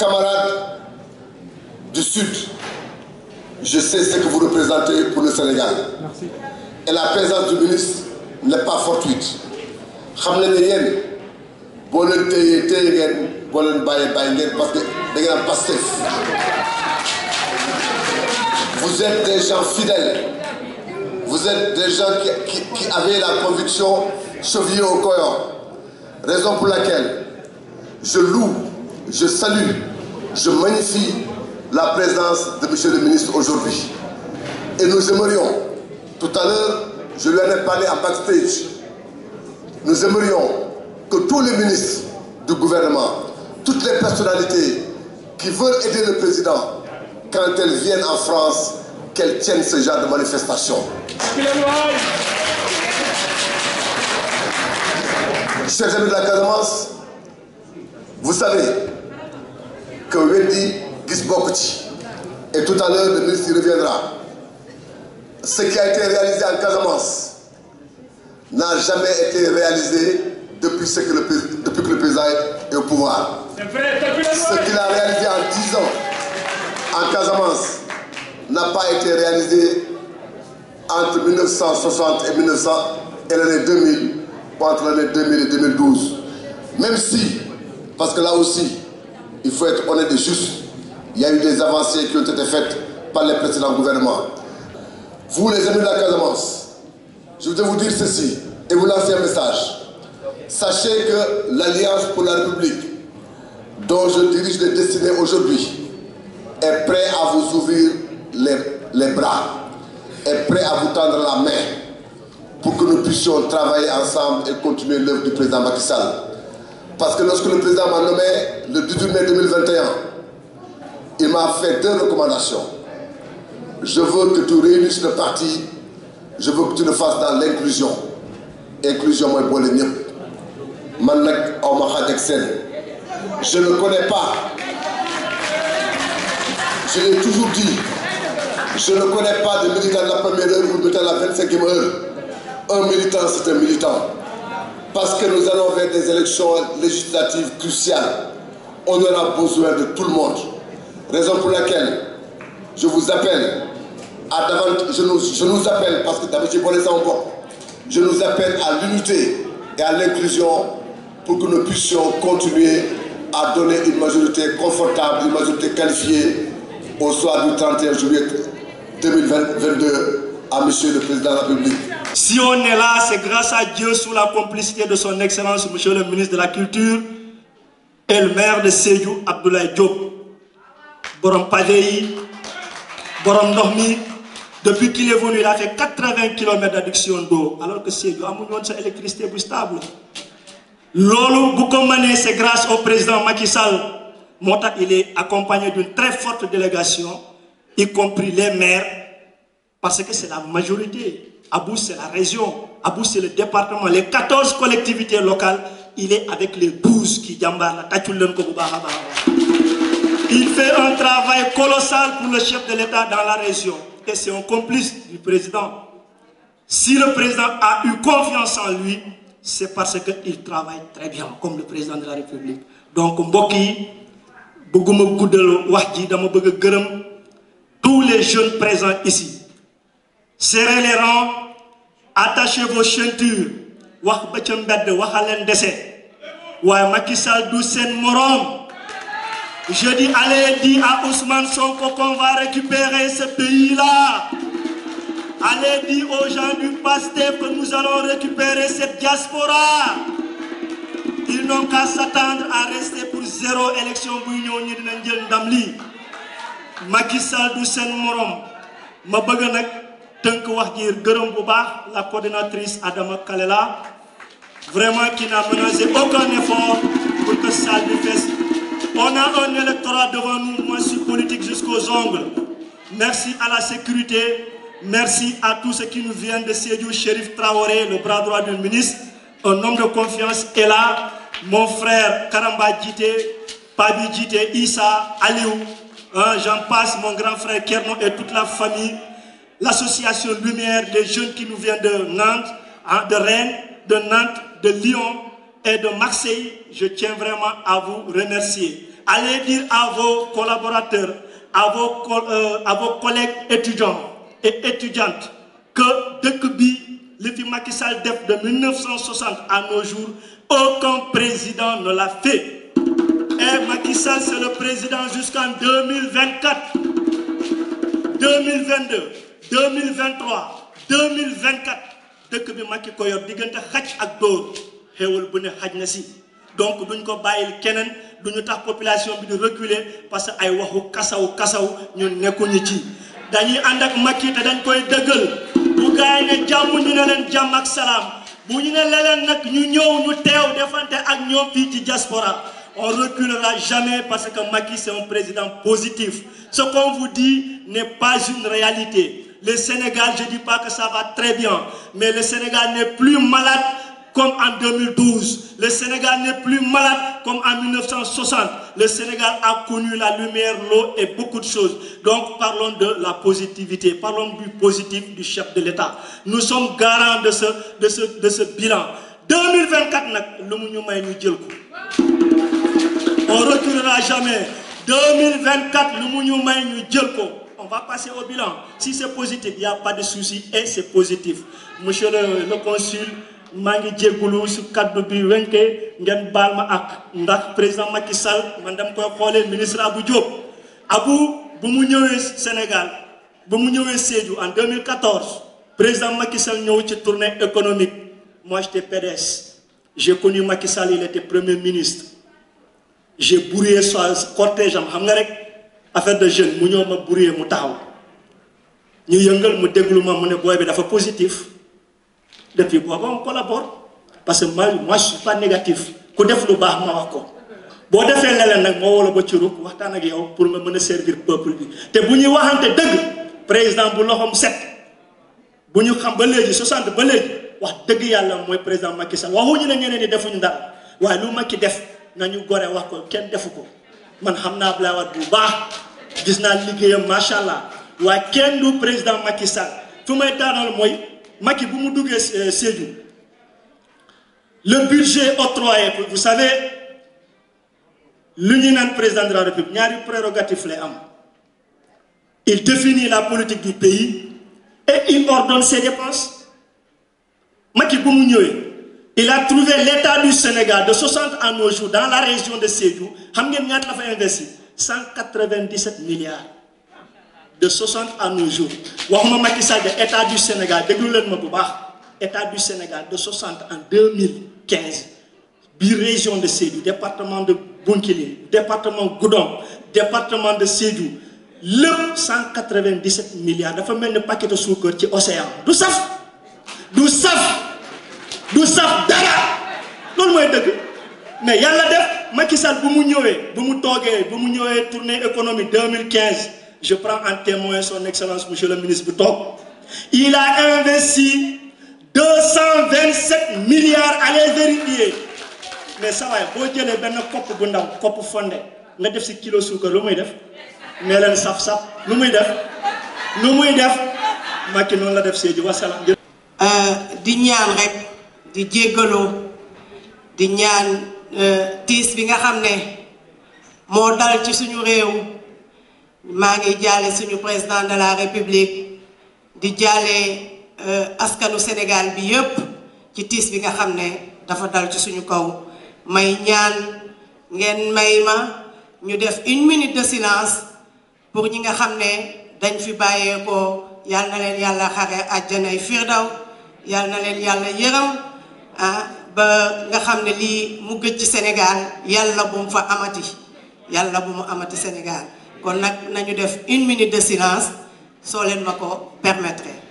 camarades du Sud, je sais ce que vous représentez pour le Sénégal. Merci. Et la présence du ministre n'est pas fortuite. Xam leen ne yéen boo leen téye ngeen boo leen bàyyi ngeen parce que da ngeen am Pastef. Vous êtes des gens fidèles. Vous êtes des gens qui avaient la conviction chevillée au corps. Raison pour laquelle je loue, je salue, je magnifie la présence de monsieur le ministre aujourd'hui. Et nous aimerions, tout à l'heure, je lui en ai parlé en backstage, nous aimerions que tous les ministres du gouvernement, toutes les personnalités qui veulent aider le président, quand elles viennent en France, qu'elles tiennent ce genre de manifestation. Chers amis de la Casamance, vous savez que Wedi gis bokk ci, et tout à l'heure le ministre y reviendra. Ce qui a été réalisé en Casamance n'a jamais été réalisé depuis que le président est au pouvoir. Ce qu'il a réalisé en 10 ans en Casamance n'a pas été réalisé entre 1960 et l'année 2000, ou entre l'année 2000 et 2012. Même si, parce que là aussi, il faut être honnête et juste, il y a eu des avancées qui ont été faites par les précédents gouvernements. Vous, les amis de la Casamance, je voudrais vous dire ceci et vous lancer un message. Sachez que l'Alliance pour la République, dont je dirige les destinées aujourd'hui, est prêt à vous ouvrir les bras, est prêt à vous tendre la main pour que nous puissions travailler ensemble et continuer l'œuvre du président Macky Sall. Parce que lorsque le président m'a nommé le 18 mai 2021, il m'a fait 2 recommandations. Je veux que tu réunisses le parti, je veux que tu le fasses dans l'inclusion. Inclusion, moi, pour les miens. Je ne connais pas. Je l'ai toujours dit. Je ne connais pas de militant de la première heure ou de militant de la 25e heure. Un militant, c'est un militant. Parce que nous allons vers des élections législatives cruciales. On aura besoin de tout le monde. Raison pour laquelle je vous appelle à davantage, je nous appelle, parce que je nous appelle à l'unité et à l'inclusion pour que nous puissions continuer à donner une majorité confortable, une majorité qualifiée au soir du 31 juillet 2022 à Monsieur le Président de la République. Si on est là, c'est grâce à Dieu sous la complicité de son Excellence, Monsieur le ministre de la Culture et le maire de Sédhiou, Abdoulaye Diop. Borom Padeyi, Borom Dormi, depuis qu'il est venu, il a fait 80 km d'adduction d'eau, alors que Sédhiou a une électricité stable. Lolo Boukomane, c'est grâce au président Macky Sall. Mota, il est accompagné d'une très forte délégation, y compris les maires, parce que c'est la majorité. Abou, c'est la région. Abou, c'est le département. Les 14 collectivités locales, il est avec les 12 qui jambarent la. Il fait un travail colossal pour le chef de l'État dans la région. Et c'est un complice du président. Si le président a eu confiance en lui, c'est parce qu'il travaille très bien, comme le président de la République. Donc, Mboki, tous les jeunes présents ici, serrez les rangs, attachez vos ceintures. Je dis, allez, dis à Ousmane Sonko qu'on va récupérer ce pays-là. Allez, dis aux gens du PASTEF que nous allons récupérer cette diaspora. Ils n'ont qu'à s'attendre à rester pour 0 élection. Macky Sall du sen morom. Ma bëgg nak teunk wax ji gërëm bu baax la coordinatrice Adama Kalela, vraiment qui n'a menacé aucun effort pour que ça lui fasse. On a un électorat devant nous, moi je suis politique jusqu'aux ongles. Merci à la sécurité, merci à tous ceux qui nous viennent de Sédhiou, Chérif Traoré, le bras droit du ministre, un homme de confiance est là, mon frère Karamba Djité, Pabi Djité, Issa, Aliou, j'en passe, mon grand frère Kerno et toute la famille, l'association Lumière, les jeunes qui nous viennent de Nantes, de Rennes, de Nantes, de Lyon et de Marseille. Je tiens vraiment à vous remercier. allez dire à vos collaborateurs, à vos collègues étudiants et étudiantes que depuis le Macky Sall def de 1960 à nos jours, aucun président ne l'a fait. Et Macky Sall, c'est le président jusqu'en 2024, 2022, 2023, 2024. Dëkk bi Macky ko yor diggante xaj ak dóor xéewal bu ne xaj na si donc duñ ko bàyyil keneen duñu tax population bi di reculer parce que ay waxu kasaw ñun nekkuñu ci dañuy ànd ak Macky te dañ koy dëggal bu gaay ne jàmm ñu ne leen jàmm ak salaam bu ñu ne leneen nag ñu ñëw ñu teew defante ak ñoom fii ci diaspora on reculera jamais parce que Macky c'est un président positif. Ce qu'on vous dit n'est pas une réalité. Le Sénégal, je ne dis pas que ça va très bien, mais le Sénégal n'est plus malade comme en 2012. Le Sénégal n'est plus malade comme en 1960. Le Sénégal a connu la lumière, l'eau et beaucoup de choses. Donc parlons de la positivité, parlons du positif du chef de l'État. Nous sommes garants de ce bilan. 2024, on ne reculera jamais. 2024, on va passer au bilan. Si c'est positif, il n'y a pas de souci et c'est positif. Monsieur le consul, mangi djegulu su kaddu bi wenke ngeen baal ma ak ndax président Macky Sall man dam koy xoolee ministre Abou Diop Abou bu mu ñëwee Sénégal bu mu ñëwee Sédhiou en 2014 président Macky Sall ñëw ci tournée économique. Moi j'étais PDS, j'ai connu Macky Sall, il était premier ministre. J'ai bourré son cortège am xam nga rek affaire de jeune mu ñëw ma bourré mu taxaw ñu yëngal mu déglu ma mu ne booy bi dafa positif. Depuis boobu on collabore parce que moi je suis pas négatif ku def lu baax ma wax ko boo defee leneen nag moo wala ba ci ruk waxtaan ak yow pour nga mën a servir peuple bi te bu ñuy waxante dëgg président bu loxom set bu ñu xam ba léegi 60 ba léegi wax dëgg yàlla mooy président Macky Sall waxuñu ne ñeneen ñi defuñu dara waaye lu Macky def nañu gore wax ko kenn defu ko man xam naa Abdoulaye Wade bu baax gis naa liggéeyam macha allah waaye kenn du président Macky Sall fu may daanal mooy Macky bu mu duggee Sédhiou le budget octroyé vous savez lu ñu naan président de la République ñaari prérogative lay am il définit la politique du pays et il ordonne ses dépenses. Macky bu mu ñëwee il a trouvé l'état du Sénégal de 60 à nos jours dans la région de Sédhiou xam ngeen ñaata la fa investi 197 milliards de 60 à nos jours waxuma Macky Sall de état du Sénégal déglu leen ma bu baax état du Sénégal de 60 en 2015 bi région de Sédhiou département de Bounkiling département Goudomp département de Sédhiou lépp 197 milliards dafa mel ni paquet de suukar ci océan du saf dara loolu mooy dëgg mais yàlla def Macky Sall bu mu ñëwee tournée économique 2015 je prends en témoin son excellence monsieur le ministre bu toog il a investi 227 milliards à les vérifier mais ça va boo jëlee benn kopp bu ndaw kopp fondé nga def si kilo suukar lu muy def nee leen saf lu muy def Macky noonu la def Sédhiou wasalaam. di ñaan rek di jéggaloo di ñaan tiis bi nga xam ne moo dal ci suñu réew maa ngi jaale suñu président de la République di jaale askanu Sénégal bi yépp ci tiis bi nga xam ne dafa dal ci suñu kaw may ñaan ngeen may ma ñu def 1 minute de silence pour ñi nga xam ne dañ fi bàyyeekoo yal na leen yàlla xare àjjanay firdaw yal na leen yàlla yërëm ba nga xam ne lii mu gëj ci Sénégal yàlla bu mu fa amati yàlla bu mu amati Sénégal kon nag nañu def 1 minute de silence soo leen ma ko permettre.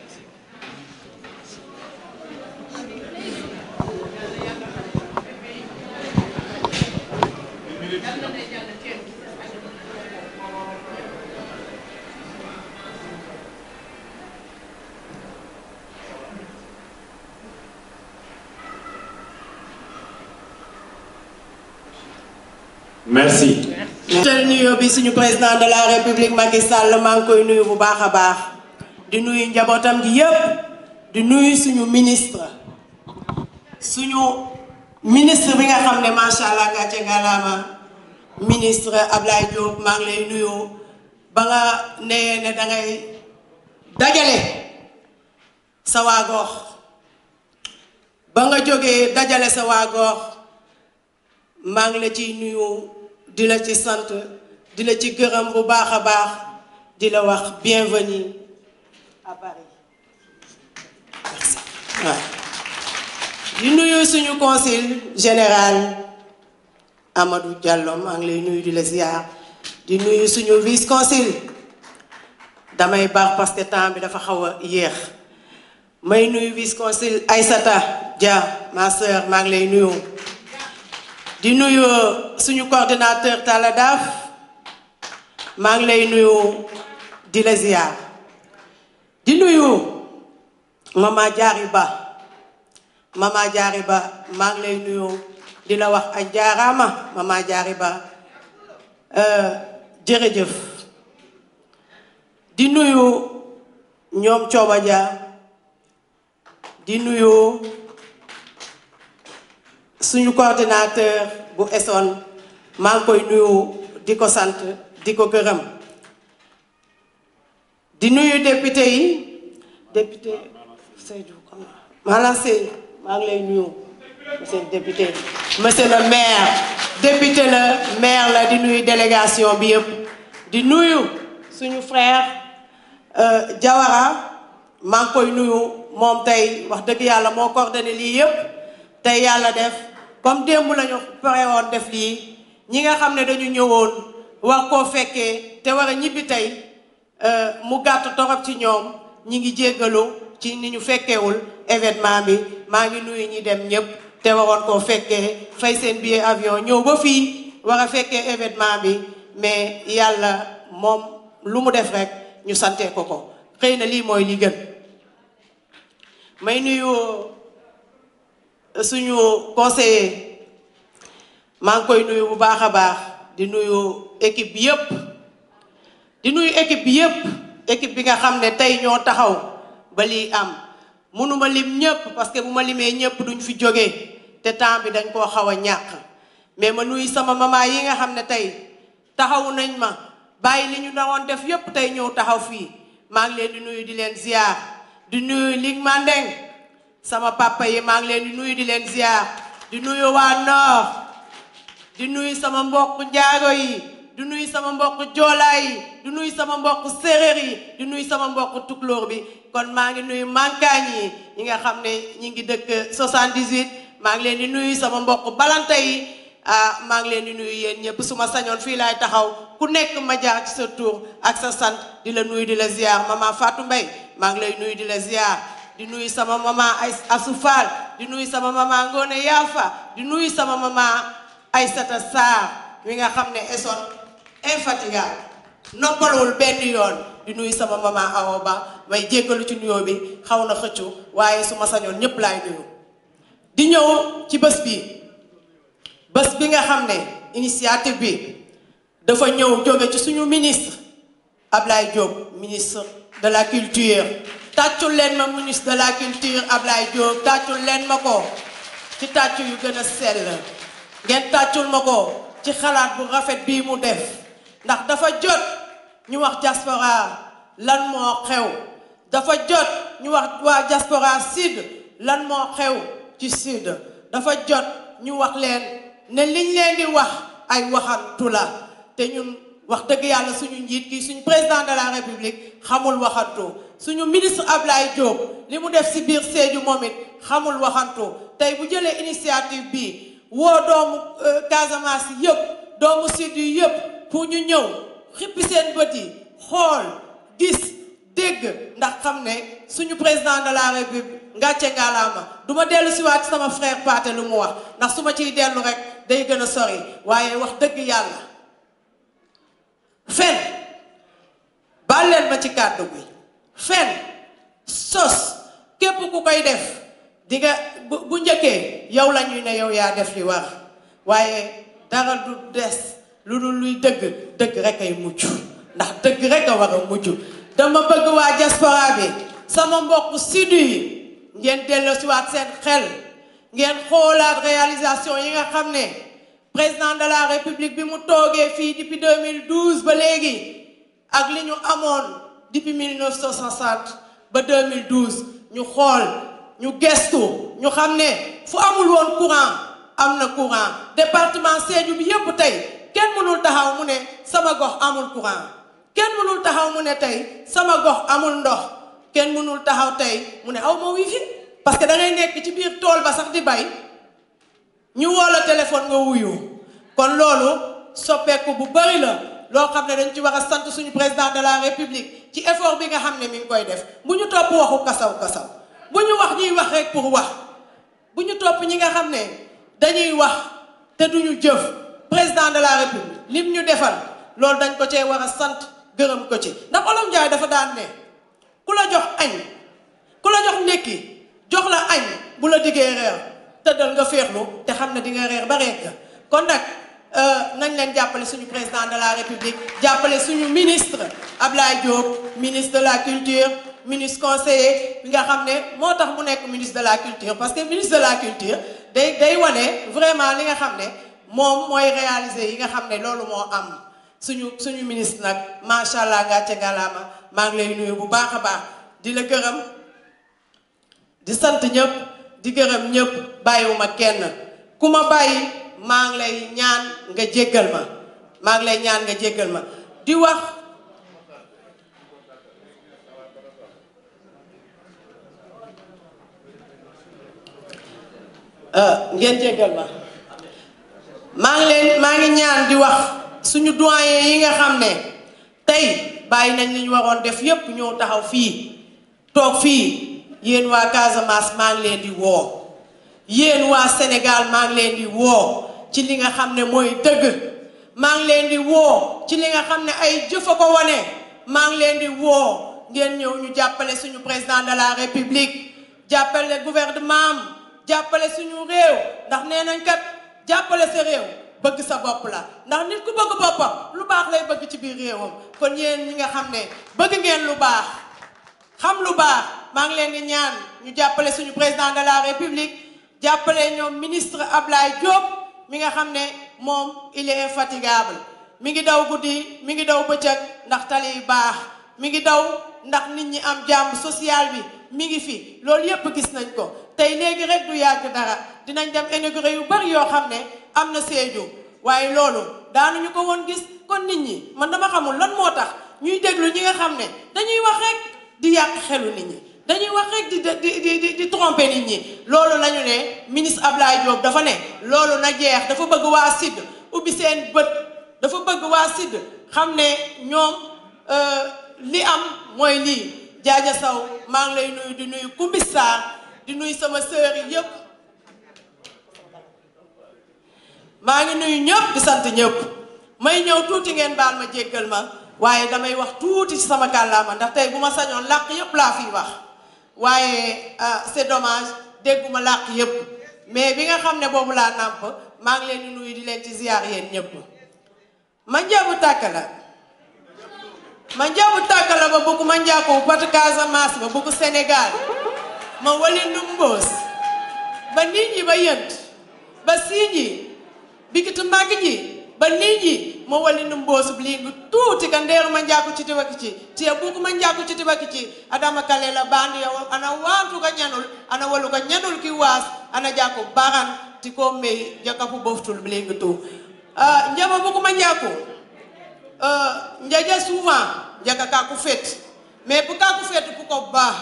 Merci. Tel nuyu bi suñu président de la République Macky Sall maa ngi koy nuyu bu baax a baax di nuyu njabootam gi yépp di nuyu suñu ministre bi nga xam ne macha allah gàcce ngalaama ministre Ablaye Diop maa ngi lay nuyu ba nga nee ne dangay dajale sa waa gox ba nga jógee dajale sa waa gox maa ngi la ciy nuyu di la ci sant di la ci gërëm bu baax a baax di la wax bienvenue à Paris. Merci. Ouais. di nuyu suñu conseil général Amadou Diallo maa ngi lay nuyu di la ziar di nuyu suñu vice conseil damay baax parce que temps bi dafa xaw a yéex may nuyu vice conseil Aïssata Dia ma sœur maa ngi lay nuyu di nuyu suñu coordinateur Talla Daf maa ngi lay nuyu di la ziar di nuyu Mama Diary Ba Mama Diary Ba maa ngi lay nuyu di la wax ak jaaraama Mama Diary Ba jërëjëf di nuyu ñoom Cooba Dia di nuyu suñu coordinateur bu Essonne maa ngi koy nuyu di ko sant di ko gërëm di nuyu député yi député Seydou Malang Sey maa ngi lay nuyu monsieur le député monsieur le maire député le maire la di nuyu délégation bi yëpp di nuyu suñu frère Diawara maa ngi koy nuyu moom tey wax dëgg yàlla moo coordonné lii yëpp tey yàlla def comme démb lañu pare woon def lii ñi nga xam ne dañu ñëwoon war koo fekkee te war a ñibbi tey mu gàtt torop ci ñoom ñi ngi jéggalu ci ni ñu fekkewul événement bi maa ngi nuyu ñi dem ñëpp te waroon koo fekkee fay seen billet avion ñëw ba fii war a fekkee événement bi mais yàlla moom lu mu def rek ñu sante ko ko xëy na lii mooy li gën may nuyu suñu conseiller maa ngi koy nuyu bu baax a baax di nuyu équipe bi yëpp di nuyu équipe bi yëpp équipe bi nga xam ne tey ñoo taxaw ba lii am mënuma lim ñëpp parce que bu ma limee ñëpp duñ fi jógee te temps bi dañ koo xaw a ñàkk mais ma nuyu sama maman yi nga xam ne tey taxawu nañ ma bàyyi li ñu dawoon def yëpp tey ñëw taxaw fii maa ngi leen di nuyu di leen ziar di nuyu Lig Mandeng sama papa yi maa ngi leen di nuyu di leen ziar di nuyu waa Nord di nuyu sama mbokk njaago yi di nuyu sama mbokk joolaa yi di nuyu sama mbokk séeréer yi di nuyu sama mbokk tukulóor bi kon maa ngi nuyu mankaañ yi ñi nga xam ne ñi ngi dëkk 78 maa ngi leen di nuyu sama mbokk balanta yi maa ngi leen di nuyu yéen ñëpp su ma sañoon fii laay taxaw ku nekk ma jaar ci sa tur ak sa sant di la nuyu di la ziar maman Fatou Mbaye maa ngi lay nuyu di la ziar di nuyu sama maman Assou Fall di nuyu sama maman Ngone Yafa di nuyu sama maman Aïssata Sarr mi nga xam ne Essonne infatigable noppalul benn yoon di nuyu sama maman Awa Ba may jéggalu ci nuyoo bi xaw na xëccu waaye su ma sañoon ñëpp laay nuyu di ñëw ci bés bi nga xam ne initiative bi dafa ñëw jóge ci suñu ministre Ablaye Diop ministre de la culture tàccul leen ma ministre de la culture Ablaye Diop tàccul leen ma ko ci tàccu yu gën a sell ngeen tàccul ma ko ci xalaat bu rafet bii mu def ndax dafa jot ñu wax diaspora lan moo xew dafa jot ñu wax waa diaspora sud lan moo xew ci sud dafa jot ñu wax leen ne liñ leen di wax ay waxantu la te ñun wax dëgg yàlla suñu njiit kii suñu président de la république xamul waxantu suñu ministre Ablaye Diop li mu def ci biir Sédhiou moom it xamul waxantu tey bu jëlee initiative bi woo doomu Casamance yëpp doomu sud yi yëpp pour ñu ñëw xippi seen bët yi xool gis dégg ndax xam ne suñu président de la république ngàcce ngalaama du ma dellu si waat sama frère Pathé lu mu wax ndax su ma ciy dellu rek day gën a sori waaye wax dëgg yàlla fen baal leen ma ci kàddu bi fen sos képp ku koy def di nga bu njëkkee yow la ñuy ne yow yaa def li war waaye dara du des lu dul luy dëgg dëgg rek ay mucc ndax dëgg rek a war a mucc dama bëgg waa diaspora bi sama mbokk sud yi ngeen dellu si waat seen xel ngeen xoolaat réalisation yi nga xam ne président de la république bi mu toogee fii depuis 2012 ba léegi ak li ñu amoon depuis 1960 ba 2012 ñu xool ñu gestu ñu xam ne fu amul woon courant am na courant département Sédhiou bi yépp tey kenn mënul taxaw mu ne sama gox amul courant kenn mënul taxaw mu ne tey sama gox amul ndox kenn mënul taxaw tey mu ne aw ma wifi parce que da ngay nekk ci biir tool ba sax di bay ñu woo la téléphone nga wuyu kon loolu soppeeku bu bari la loo xam ne dañ ci war a sant suñu président de la république ci effort bi nga xam ne mi ngi koy def bu ñu topp waxu kasaw bu ñu wax ñuy wax rek pour wax bu ñu topp ñi nga xam ne dañuy wax te duñu jëf président de la république lim ñu defal loolu dañ ko cee war a sant gërëm ko ci ndax Olof Njaay dafa daan ne ku la jox añ ku la jox ndékki jox la añ bu la diggee reer tëddal nga féexlu te xam ne di nga reer ba reer kon nag nañ leen jàppale suñu président de la république jàppale suñu ministre Ablaye Diop ministre de la culture ministre conseiller bi nga xam ne moo tax mu nekk ministre de la culture parce que ministre de la culture day wane vraiment li nga xam ne moom mooy réaliser yi nga xam ne loolu moo am suñu ministre nag macha allah gàcce ngalaama maa ngi lay nuyu bu baax a baax di la gërëm di sant ñëpp di gërëm ñëpp bàyyiwuma kenn ku ma bàyyi maa ngi lay ñaan nga jéggal ma maa ngi lay ñaan nga jéggal ma di wax ngeen jéggal ma maa ngi ñaan di wax suñu doyen yi nga xam ne tey bàyyi nañ li ñu waroon def yépp ñëw taxaw fii toog fii yéen waa Casamance maa ngi leen di woo yéen waa Sénégal maa ngi leen di woo ci li nga xam ne mooy dëgg maa ngi leen di woo ci li nga xam ne ay jëf a ko wane maa ngi leen di woo ngeen ñëw ñu jàppale suñu président de la république jàppale gouvernement am jàppale suñu réew ndax nee nañ kat jàppale sa réew bëgg sa bopp la ndax nit ku bëgg boppam lu baax lay bëgg ci biir réewam kon yéen ñi nga xam ne bëgg ngeen lu baax xam lu baax maa ngi leen di ñaan ñu jàppale suñu président de la république jàppale ñoom ministre Ablaye Diop mi nga xam ne moom il est infatigable mi ngi daw guddi mi ngi daw bëccëg ndax tali yi baax mi ngi daw ndax nit ñi am jàmm social bi mi ngi fi loolu yépp gis nañ ko tey léegi rek du yàgg dara dinañ dem inauguré yu bari yoo xam ne am na Sédhiou waaye loolu daanuñu ko woon gis kon nit ñi man dama xamul lan moo tax ñuy déglu ñi nga xam ne dañuy wax rek di yàq xelu nit ñi dañuy wax rek di tromper nit ñi loolu lañu ne ministre Ablaye Diop dafa ne loolu na jeex dafa bëgg waa Sud ubbi seen bët dafa bëgg waa Sud xam ne ñoom li am mooy lii Jaaja Saw maa ngi lay nuyu di nuyu Kumbi Sarr di nuyu sama sœur yi yëpp maa ngi nuyu ñëpp di sant ñëpp may ñëw tuuti ngeen baal ma jéggal ma waaye damay wax tuuti ci sama kàllaama ndax tey bu ma sañoon làkk yëpp laa fiy wax waaye c'est dommage dégguma làkk yëpp mais bi nga xam ne boobu laa nàmp maa ngi leen di nuyu di leen ci ziyaar yéen ñëpp ma njaabu tàkk la ma njaabu tàkk la ba bëgg ma njaaku batu Casamance ba bëgg Sénégal ma wali ndumboos ba nit ñi ba yënt ba siiñi bikitu màgg ji ba nit ñi ma wali ndumboos bi lii tuuti ka ndeeru ma njaaku ci tibaki ci tiya bëgg ma njaaku ci tibaki ci adama kale la bandi ya ana waantu ka ñanul ana walu ka ñanul ki waas ana jaaku baran ti ko mey jakapu boftul bi lii tu njaba bëgg ma njaaku njaja souvent njaga kaku fet mais pour kaku fet pour ko baax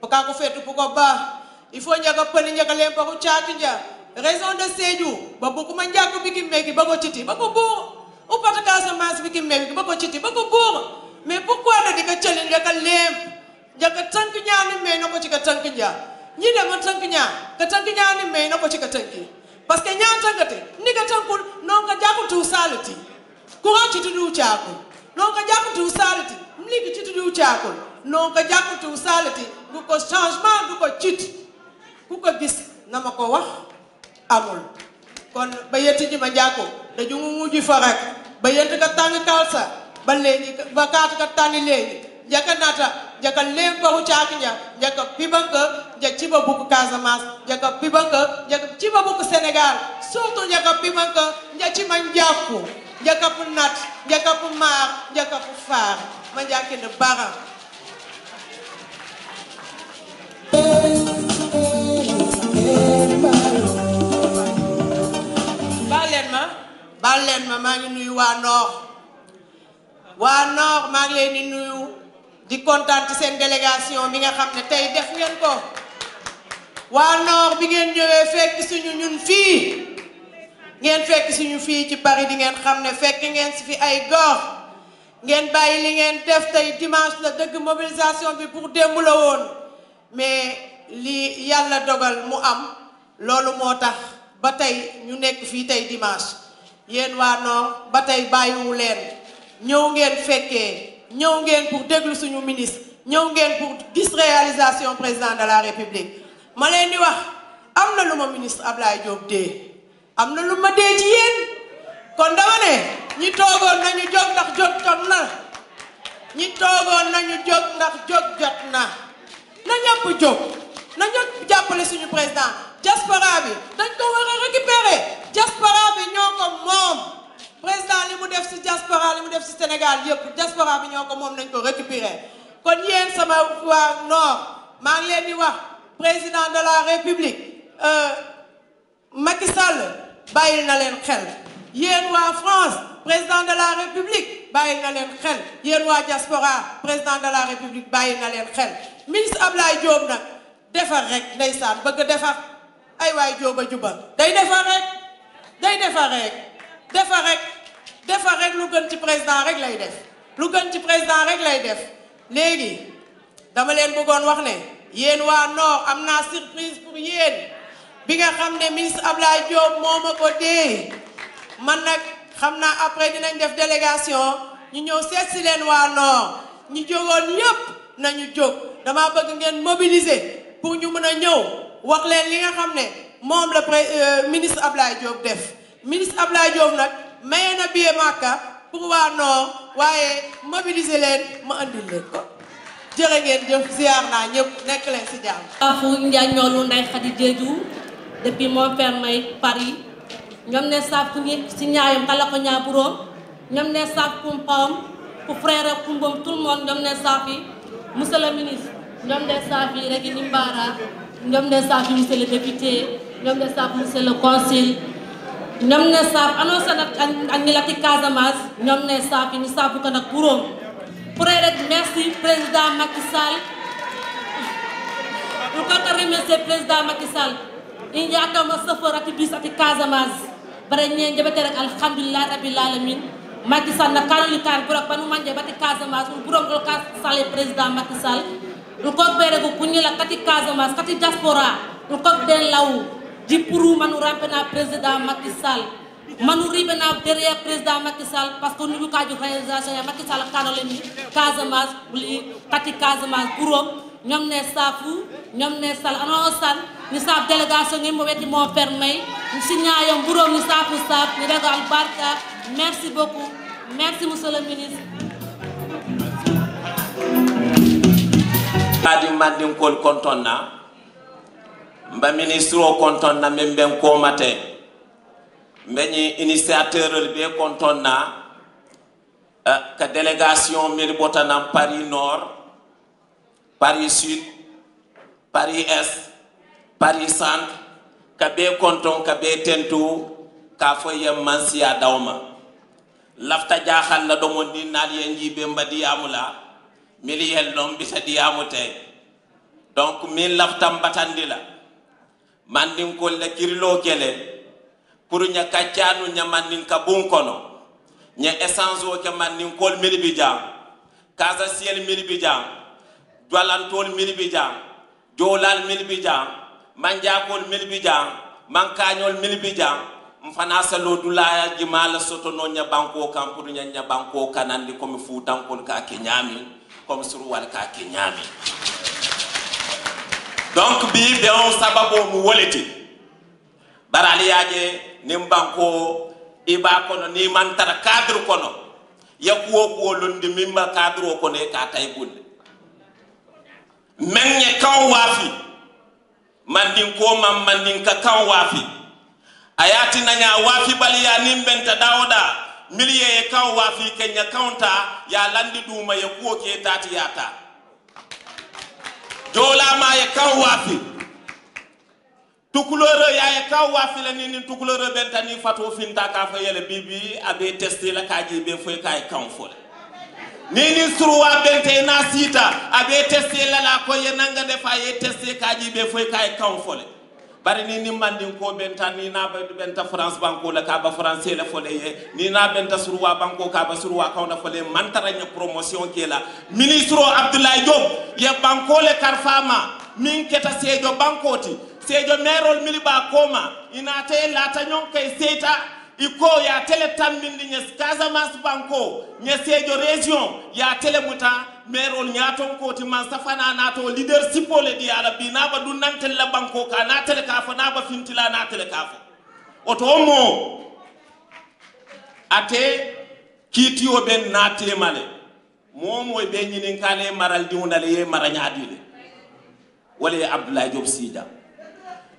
pour kaku fet pour ko baax il faut njaga pëli njaga leen ba ko caati nja raison de Sédhiou ba bëgg ma njaaku bi ki megi ba ko citi ba ko buur ou pas Casamance bi ki megi ba ko citi ba ko buur mais pourquoi na di ka cëli njaga leem njaga tànk ñaani may na ko ci ka tànk njaa ñi dema tànk ñaa ka tànk ñaani may na ko ci ka tànki parce que ñaa tànkate ni ka tànkul non ka jaakutu saalati courant ci tudu caakul non ka jaakutu saalati mliki ci tudu caakul non ka jaakutu saalati bu ko changement du ko citi ku ko gis na ma ko wax amul kon ba yetti ji ma njàkko daju mu mujj fa rek ba yent ka tànn kalsa ba léegi ba kaat ka tànn léegi njaka nata njaka leen paxu caaki nja njaka pibanka nja ciba bukk Casamance njaka pibanka njaka ciba bukk Sénégal surtout njaka pimanka njachi manjaku njaka punat njaka pumar njaka pufar manjaki de bara balen ma maa ngi nuyu waa Nord maa ngi leen di nuyu di kontaan ci seen délégation bi nga xam ne tey def ngeen ko waa Nord bi ngeen ñëwee fekk suñu ñun fii ngeen fekk suñu fii ci Paris di ngeen xam ne fekk ngeen si fi ay góor ngeen bàyyi li ngeen def tey dimanche la dëgg mobilisation bi pour démb la woon mais li yàlla dogal mu am loolu moo tax ba tey ñu nekk fii tey dimanche yéen waa Nord ba tey bàyyiwu leen ñëw ngeen fekkee ñëw ngeen pour déglu suñu ministre ñëw ngeen pour gis réalisation président de la république ma leen di wax am na lu ma ministre Ablaye Diop dee am na lu ma dee ci yéen kon dama ne ñi toogoon nañu jóg ndax jot na ñi toogoon nañu jóg ndax jot na ñëpp jóg na ñëpp jàppale suñu président diaspora bi dañ ko war a récupérer diaspora bi ñoo ko moom président li mu def ci diaspora li mu def ci Sénégal yëpp diaspora bi ñoo ko moom nañ ko récupérer kon yéen sama waa Nord maa ngi leen di wax président de la république Macky Sall bàyyil na leen xel yéen waa France président de la république bàyyil na leen xel yéen waa diaspora président de la république bàyyil na leen xel ministre Ablaye Diop nag defar rek ndeysaan bëgg defar ay waay Diop a jubal day defar rek lu gën ci président rek lay def lu gën ci président rek lay def léegi dama leen bëggoon wax ne yéen waa Nord am naa surprise pour yéen bi nga xam ne ministre Ablaye Diop moo ma ko dee man nag xam naa après dinañ def délégation ñu ñëw seet si leen waa Nord ñu jógoon yépp nañu jóg dama bëgg ngeen mobiliser pour ñu mën a ñëw wax leen li nga xam ne moom la ministre Ablaye Diop def ministre Ablaye Diop nag maye na billet Makka pour waa Nord waaye mobiliser leen ma andil leen ko jërë ngeen jëf ziar naa ñëpp nekk leen si jàmm. Afu Ndiagnolu Ndeye Khady Diédhiou depuis Montfermeil Paris ñoom ne saaf ku ñi si ñaayam kala ko ñaa buróom ñoom ne saaf kumpam ku frère kumbam tout le monde ñoom ne saaf yi monsieur le ministre ñoom ne saaf yi rek ni Mbara ñoom ne saaf yi monsieur le député ñoom ne saaf monsieur le consul ñoom ne saaf annoncé nag ak ñi la ci Casamance ñoom ne saaf yi ni saafu ko nag buróom pour rek merci président Macky Sall pour ko remercier président Macky Sall in yaatama safar ati bis ati Casamance bare ñe jabate rek alhamdulillah rabbil alamin Macky Sall na kanoli kan pour panu manje bati Casamance pour burom ko ka salé président Macky Sall ko bere ko kunyela kati Casamance kati diaspora ko den law di pour manu rampena président Macky Sall manu ribena derrière président Macky Sall parce que nous ka ju réalisation ya Macky Sall kanole ni Casamance buli kati Casamance burom ñom ne safu ñom ne sal anosan ni saf délégation ngi mo weti mo fermé ci ñaayam burom ni safu saf ni daga al barka merci beaucoup merci monsieur le ministre adi mandin kol kontonna mba ministre o kontonna memben ko mate mbeni initiateur be kontonna ka délégation mel botana Paris Nord Paris Sud Paris Est Paris Centre ka be konton ka be tentu ka fo yem mansiya dawma lafta jaxal la do mon ni nal yen jibe mbadi amula mili yel nom bisa diamute donc min laftam batandila mandin ko le kirlo kele pour nya kaccianu nya mandin ka bun kono nya essence o ke mandin kol mili bijam kaza ciel mili bijam dwalantol mili bijam jolal mili bijam manjakol mili bijam mankanyol mili bijam mfana salo dulaya jimala soto no nya banko kam pour nya banko kanandi comme fuutankol ka kenyami comme sur wal ka kenyami donc bi be on sababo mu woleti barali yaje nim banko iba kono ni man tar cadre kono yakuwo ko lundi mimba cadre ko ne ka tay bunde menye kan wafi mandin ko mam mandin ka kan wafi ayati nanya wafi baliya nimbenta dawoda miliye kaw wafi kenya kaunta ya landi duma ya kuo ke tati yata jola ma ya kaw wafi tukuloro ya kaw wafi la ni tukuloro benta ni fato finta ka fa yele bibi abe tester la kaji be foy kay kan fole ni suruwa bente na sita abe tester la ko ye nanga defa ye tester kaji be foy kay kan fole bari ni mandin ko benta ni na benta France banko la ka ba français la fole ye ni na benta suruwa banko ka ba suruwa ka na fole man taranya promotion ke la ministre Abdoulaye Diop ye banko le karfama min keta sejo bankoti sejo merol miliba koma ina te lata nyon kay seta iko ya tele tambindi nyes Casamance banko nyesejo region ya tele muta merol nyaton ko ti man safana nato leadership le di ala binaba dun nantel la banko ka na tele ka fa na ba fintila na tele ka fa oto mo ate kitiyo ben na temale momo be nyinin kale maral di wonale ye maranyadi le wala Abdoulaye Diop Sida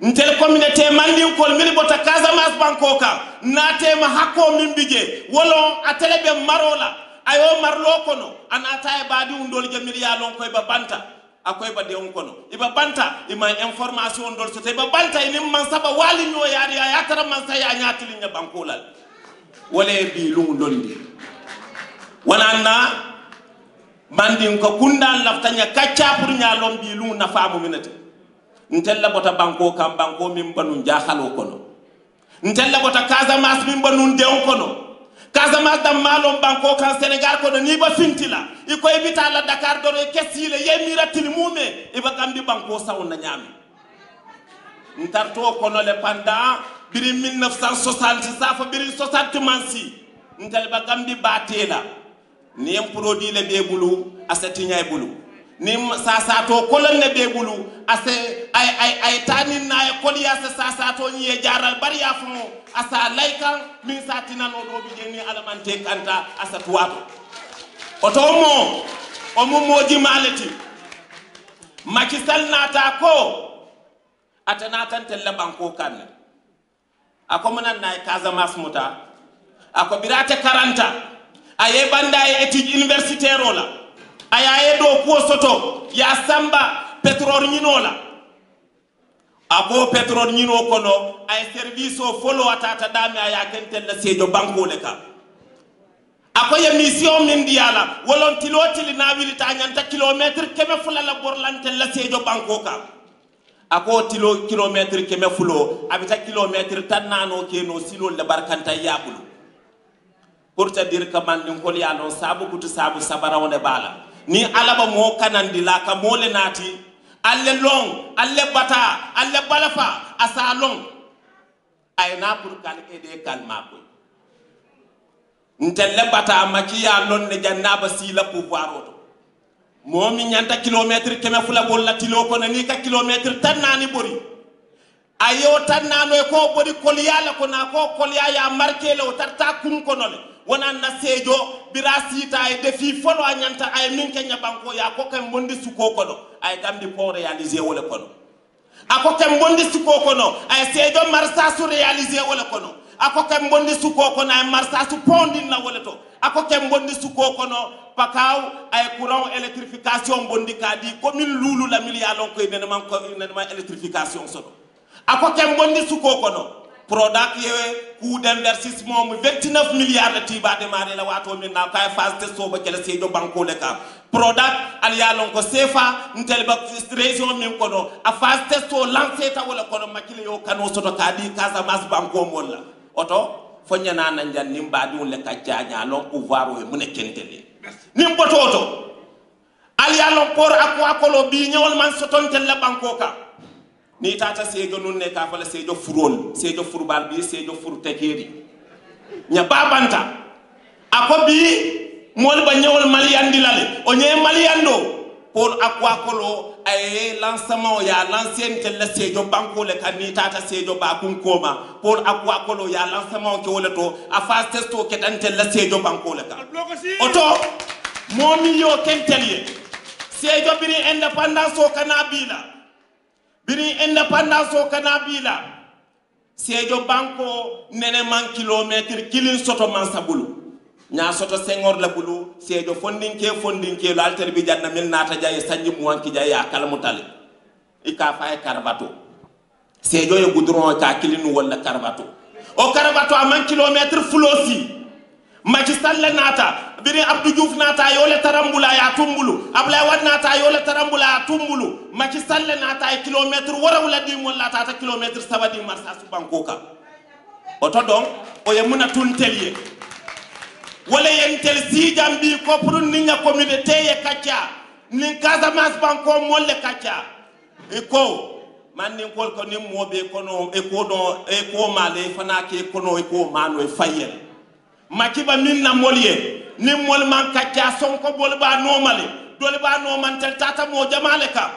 ntel communauté mandin kol mili bota Casamance banko ka na tema hakko min bije wolo atele be marola ayo marlo kono anata e badi undol jamil ya lon koy ba banta akoy ba de on kono iba banta ima information ndol so te ba banta ni man saba wali nyo yaari ya tara man sa ya nyaatili nya bankolal wala bi lu ndondi wana na mandin ko kundan laftanya kacca pour nya lom bi lu na faamu minati ntella bota banko kam banko min banu jaxalo kono ntella bota Casamance min banu dew kono Casamance dam malom banko kan Sénégal ko ni ba fintila iko evita la Dakar do kesile yemira tilmume iba gambi banko sawna nyami ntarto kono le pendant biri 1960 safa biri 60 mansi ntel ba gambi batela ni produit le bebulu asetinya bulu ni sasa to kolon ne bebulu ase ay tanin na ay koliya sasa to ni jaral bari ya fu asa laykan min satina no do bi ni alamante kanta asa tuwato otomo o mo moji malati makisal nata ko atana tan tella banko kan ako manan nay Casamance muta ako birate 40 aye banda e étude universitaire ola ayaye do ko soto ya samba pétrole nyinola abo pétrole nyino kono ay service o follow atata dami aya kentel la sejo banko le ka akoye mission min diala wolon tilotili na wilita nyanta kilometre keme fulala borlantel la sejo banko ka ako tilo kilometre keme fulo abita kilometre tannano keno silo le barkanta yabulu pour te dire que man din kol ya non sabu kutu sabu sabara wonde bala ni alaba mo kanandi la ka mole nati alle long alle bata alle balafa asa long ay na pour kal ede kalma ko ntelle bata makiya lon ne jannaba sila pouvoir oto momi nyanta kilometre keme fula bolla tilo ko ni ka kilometre tannani bori ayo tannano e ko bori koliyala ko na ko koliya ya marqué le o tarta kum ko nole wona na sejo birasita e defi folo anyanta ay min kenya banko ya ko kam bondi suko kono ay gambi pour réaliser wala kono ako kam bondi suko kono ay sejo marsa su réaliser wala kono ako kam bondi suko kono ay marsa su pondin la wala to ako kam bondi suko kono pakaw ay courant électrification bondi kadi ko min lulu la milliard ko ene man ko ene man électrification soto ako kam bondi suko kono product yewe coût d'investissement 29 milliards de tiba démarré la wato min na kay phase test so ba kala sejo banko le ka product aliya lon ko sefa ntel ba région min ko do a phase test so lancé ta wala ko do makile yo kano soto kadi Casamance banko molla oto fonyana na njan nimba di le ka jaanya lon pouvoir we mun kentele nim bototo aliya lon por akwa ko lo bi nyol man soton tel la banko ka ni tata sejo nun ne ka fala sejo furol sejo furbal bi sejo furtekeri nya babanta akobi mol ba nyewol maliandi lale o nye maliando pour akwa kolo ay lancement ya l'ancienne la sejo banko le kan ni tata sejo ba kun koma pour akwa kolo ya lancement ke wala to a phase testo ke tantel la sejo banko le kan oto momi yo kentelye sejo biri independence o kanabila biri independence o kanabila Sejo banko nene man kilometre kilin soto man sabulu nya soto sengor la bulu Sejo fondinke lo alter bi janna mil nata jaye sanji muwanki jaye akala mutale ika fay karbato Sejo ye goudron ka kilinu wala karbato o karbato a man kilometre flosi Macky Sall nata biri Abdou Diouf nata yole tarambula ya tumbulu Ablaye Wade nata yole tarambula ya tumbulu Macky Sall nata e kilometre wara wala di mo lata ta kilometre sabadi marsa su bankoka oto don o ye muna tuntelye wala yentel si jambi ko pour ninya communauté ye kacha nin Casamance banko molle kacha e ko man nin ko nim mobe kono e ko don e ko male fana ke kono e ko mano e fayel Makiba min na molye ni mol man kacha sonko bol ba normale dole ba no man tel tata mo jamale ka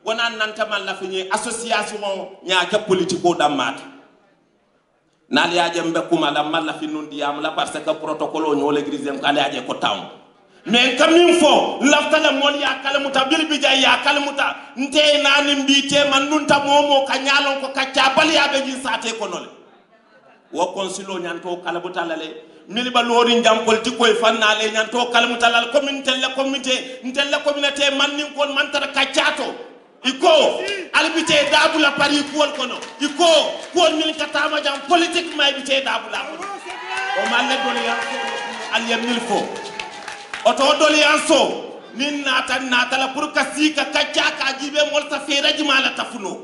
wona nanta man la fini association nya ka politico damat nal ya jembe kuma la man la finun diam la parce que protocole ñoo le grisem ka la ko taw mais kam min fo lafta la mol ya kala muta bil bi jay ya kala muta nte nani mbite man nunta momo ka nyalon ko kacha bal ya be ji sate ko nole wo konsilo nyanto kala butalale miliba lori njam politiko e fannale nyanto kala mutalal communauté manni kon mantara kachato iko albité dabula pari kuol kono iko kuol min katama jam politique may bité dabula o malle dolianso aliyamil fo oto dolianso min nata la pour kasika kachaka jibe mol sa feraji mala tafuno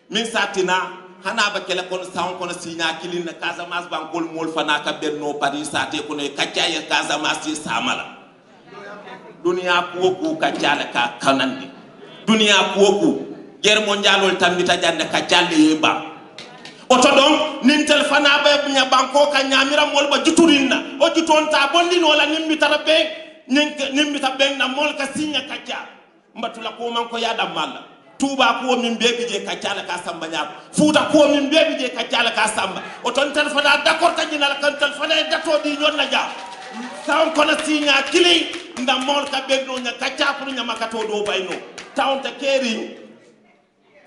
min satina hana ba kele kono sawn kono sinya kilin na Casamance bankol mol fana ka benno Paris sate kono e kaccaye Casamance samala dunia ko kaccala ka kanandi dunia ko guerre mondial tambita jande kaccalle yeba oto don nin tel fana ba nya banko ka nyamira mol ba juturinna o jutonta bondino la nimmi tarabe nimmi tabbe na mol ka sinya kacca mbatula ko man ko yada malla Touba ko min bebi je kaccala ka samba nyaako Fuuta ko min bebi je kaccala ka samba o ton telefona d'accord tajina kan telefona dato di nyonna ja taw kono sinya kili nda mol ka bedno nya kacca ko nya makato do bayno tawnta keri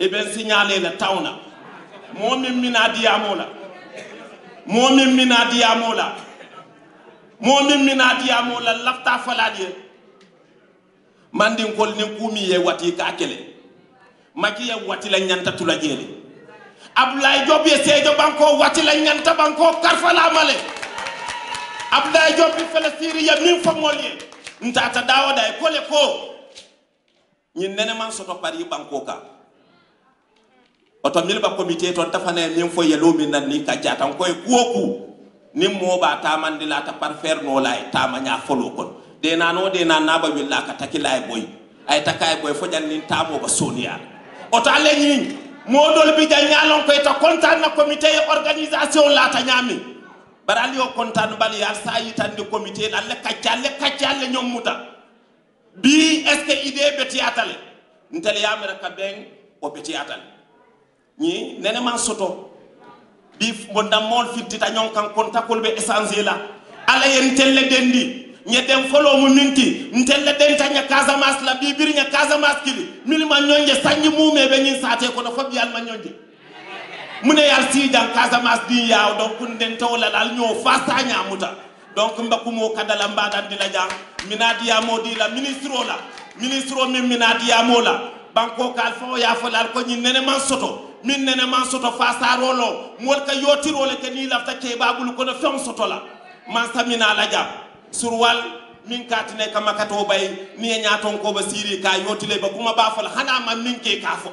e ben signalé la tawna momin minadi amola lafta faladi mandin kol ni kumi ye wati ka kele Macky wati la nyanta tula jeli Abdoulaye Diop ye Sejo banko wati la nyanta banko karfala male Abdoulaye Diop fele Syria min fo molye ntata dawada e kole ko nyin nene man soto pari banko ka oto milba comité ton tafane min fo yelo min nan ni ka jatan ko e kuoku nim mo ba tamandi la ta par faire no lay tamanya folo kon de nano de nan naba willa ka takilay boy ay takay boy fo jan nin tamo ba sonia oto ale ñi modol bi ja ñalon ko to kontaan na comité organisation la ta ñami barali o kontaan bali yal sa yitande comité la kaccalle ñom muta bi est ce que idée beti atale ntel yamira ka ben o beti atale ñi nene man soto bi mo ndamol fittita ñon kan kontakol be essentiel la ala yen telle dendi ñedem folo mu minti ntelle den tanya Casamance la bibir nya Casamance kili milima nyonje sanji mume be ñin sate ko no fobi yal ma nyonje mune yal si jang Casamance di yaaw donc den tawla dal ñoo fasta nya muta donc mbaku mo kadala mbadan di la jang minadi ya modi la ministro min minadi ya mola banko kal fo ya fo dal ko ñin nene man soto min nene man soto fasta rolo mol ka yotiro le ke ni lafta ke babul ko no fem soto la man samina la jam surwal min katine kama kato bay ni nyaaton ko ba siri ka yotile ba kuma ba fal hana man min ke kafo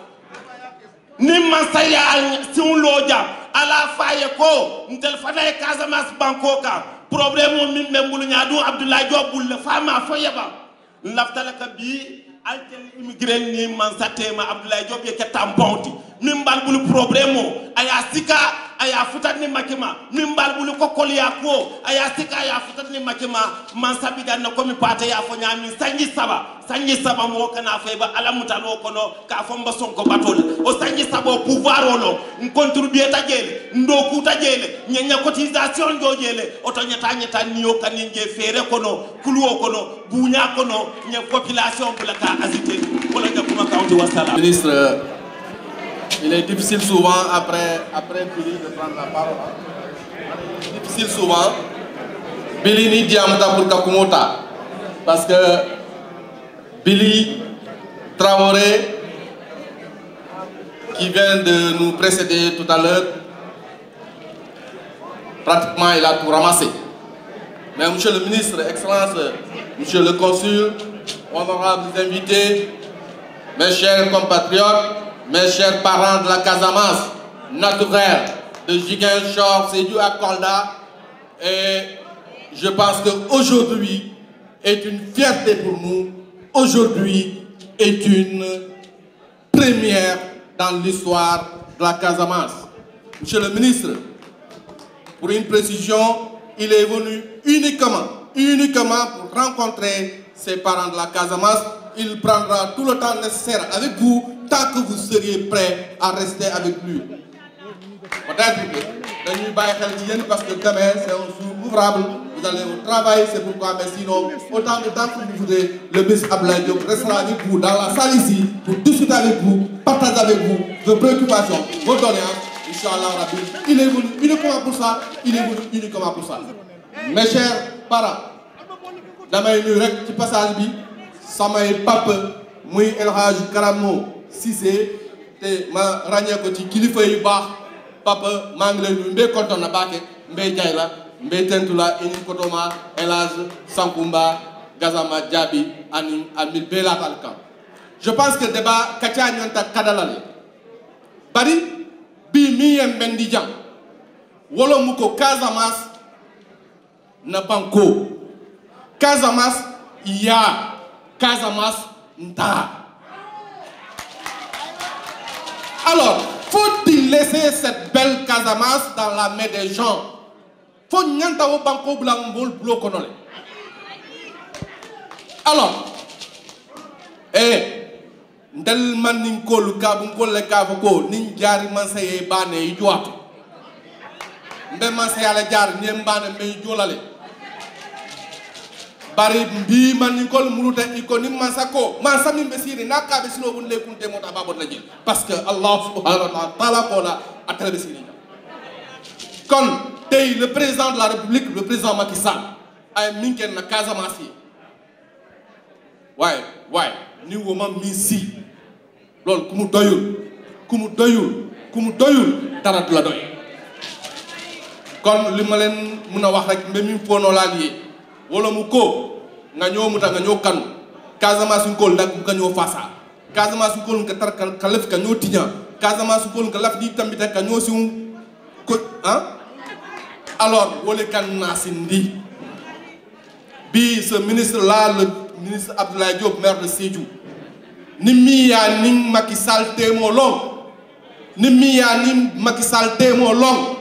nim man saya al sunlo jam ala faye ko ntel fana Casamance banko ka problème min be mbulu nyaadu Abdoulaye Diop bul fama fo yeba laftala ka bi altel immigré ni man satema Abdoulaye Diop ye ke tamponti min bal bul problème aya sika aya futani makima min bal bul ko kolya ko aya sika aya futani makima man sabidan na komi pata ya fo nyami sanji saba mo kana fe ba alamuta lo kono ka fo mba sonko batol o sanji saba pouvoir lo contribuer ta jele ndoku ta jele nyanya cotisation do jele o to nyata niyo kaninge fere kono kuluo kono bunya kono nya population bulaka azite wala kuma kaunti wasala ministre Il est difficile souvent après Billy de prendre la parole. Il est difficile souvent. Billy ni diamata pour Kakumota. Parce que Billy Traoré, qui vient de nous précéder tout à l'heure, pratiquement il a tout ramassé. Mais monsieur le ministre, Excellence, monsieur le consul, honorables invités, mes chers compatriotes, mes chers parents de la Casamance, naturels de Ziguinchor, Sédhiou à Kolda, et je pense qu'aujourd'hui est une fierté pour nous, aujourd'hui est une première dans l'histoire de la Casamance. Monsieur le ministre, pour une précision, il est venu uniquement pour rencontrer ses parents de la Casamance. Il prendra tout le temps nécessaire avec vous, tant que vous seriez prêt à rester avec lui. Peut-être que parce que demain c'est un jour ouvrable, vous allez au travail, c'est pourquoi, mais sinon, autant de temps que vous voudrez, le ministre Abdoulaye Diop restera avec vous dans la salle ici pour discuter avec vous, partager avec vous vos préoccupations, vos doléances. Inch'Allah Rabbi, il est venu uniquement pour ça, Mes chers parents, damay nuyu rek ci passage bi samay papa muy El Hadj Karamo Cissé te ma ràññee ko ci kilifa yu baax papa maa ngi lay nuyu mbé kontaan na baake mbé jaay la mbé tentula ini kotoma El Hadj Sankumba Gazama Diaby anim amil bela talkan. Je pense que débat katia nyanta kadalale bari bi mi yembendi jam wolo muko Casamance na banko Casamance ya Casamance nta. Alors, faut-il laisser cette belle Casamance dans la main des gens? Faut nyanta wo banko blambol blokonole. Alors, ndel man nin kolu kabun kolle kafo ko nin jari man saye bane yi joato mbe man sayala jar nyem bane me jolale bari mbi man nin kol muruta iko nim man sako man sami be siri nakka be sino bun le kunte mota babot la jël parce que Allah subhanahu wa ta'ala ko la atale be siri kon tay le président de la République, le président Macky Sall ay minken na Casamance ouais ni woma mi si lol kumu doyul dara du la doy kon li ma leen mën a wax rek mbe mi fono la lié wala mu ko nga ñoo muta nga ñoo kanu Casamance ko ndak nga ñoo fasa Casamance ko nga tar ka lef ka ñoo tiña Casamance ko nga laf di tambita ka ñoo siwu ko alors wole kan nasindi bi ce ministre là, le ministre Abdoulaye Diop, maire de Sédhiou, ni ya ni Macky Sall témo long, ni ya ni Macky Sall témo long,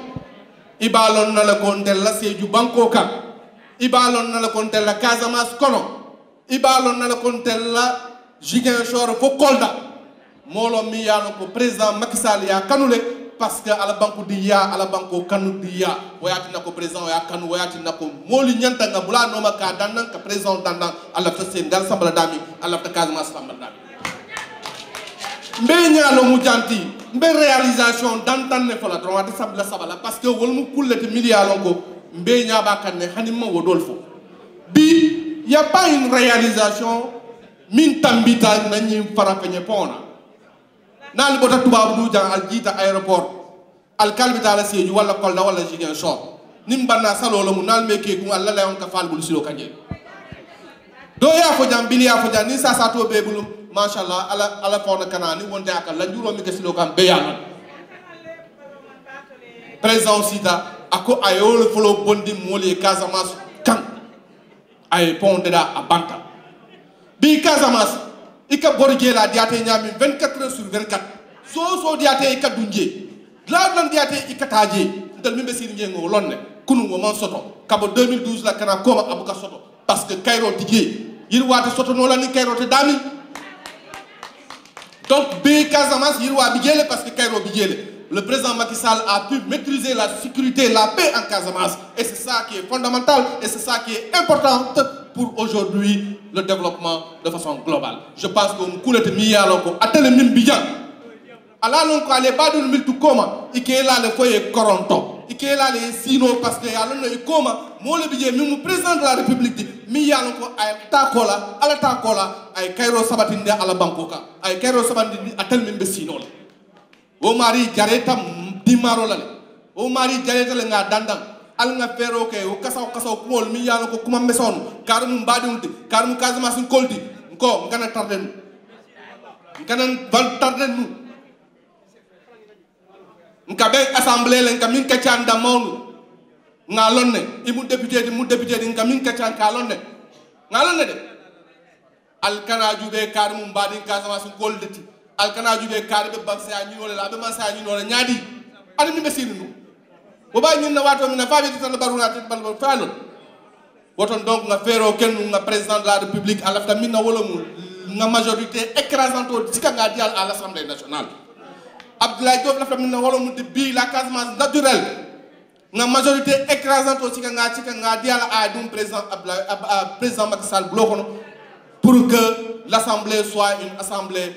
ibalon na la kontel la Sédhiou banko ka, ibalon na la kontel la Casamance kono, ibalon na la kontel la Ziguinchor fo Kolda, molo mi ya no ko président Macky Sall ya kanule. Parce que à la banque d'IA, à la banque kanu d'IA, voyati na ko président ya kanu voyati na ko moli nyanta nga bula no maka dandan ka président dandan ala fa sen dal sambala dami ala fa Casamance sambala dami mbe nyalo mu janti mbe réalisation dantan ne fola droit de sabala parce que wol mu kullete milliard ko mbe nyaba kan ne hanima wodol fo bi y a pas une réalisation min tambita na ñi farafeñe pona nal bota tubabu du jang al jita aéroport al kalbita la Sédhiou wala Kolda wala Ziguinchor nim banna salo mu nal meke ku alla la on ka fal bul silo kanje do ya fo jam bili ya fo jam ni sa to be bulu machallah ala fona kanani wonde akal la juro mi ke silo kam be yalla président sita ako ayol folo bondi moli Casamance kan ay pondera a banta bi Casamance ika borje la diate nyami 24 heures sur 24 so diate ika dunje la diate ika taje dal mimbe sir ngengo lonne kunu mo man soto kabo 2012 la kana koma abuka soto parce que Cairo tije yirwate soto no la ni Cairo te dami donc be Casamance yirwa bigele parce que Cairo bigele le président Macky Sall a pu maîtriser la sécurité, la paix en Casamance et c'est ça qui est fondamental et c'est ça qui est important pour aujourd'hui le développement de façon globale. Je pense que nous coulons de milliards à telle mine bijan ala non ko ale badul miltu koma ikela le foye koronto ikela le sino parce que ala no ikoma mo le bije mi mu président de la république mi yalla ko ay takola ala takola ay kayro sabatinde ala bankoka ay kayro sabatinde atel min be sino la o mari jareta dimaro la o mari jareta le nga dandam al nga fero ke o kasaw ko mi yalla ko kuma meson karum mbadunti karum kazama sun kolti ko ngana tarden ngana val tarden nkabe assemblée len kamin ka chanda mawnu ngalonne imu député di ngamin ka chan kalonne ngalonne de al kana jube kar mum badi kasama su goldeti al kana jube kar be bakse ani wala la be man sa ani wala nyaadi ani mi besinu bo ba ñin na wato mi na fabi tan baruna tan bal falo woton donc nga fero ken nga président de la république à la min na wala mu nga majorité écrasante ci ka nga dial à l'Assemblée nationale Abdoulaye Diop la famille na wala mu de la Casamance naturelle na majorité écrasante aussi ka nga diala a dum président Macky Sall bloquono pour que l'Assemblée soit une assemblée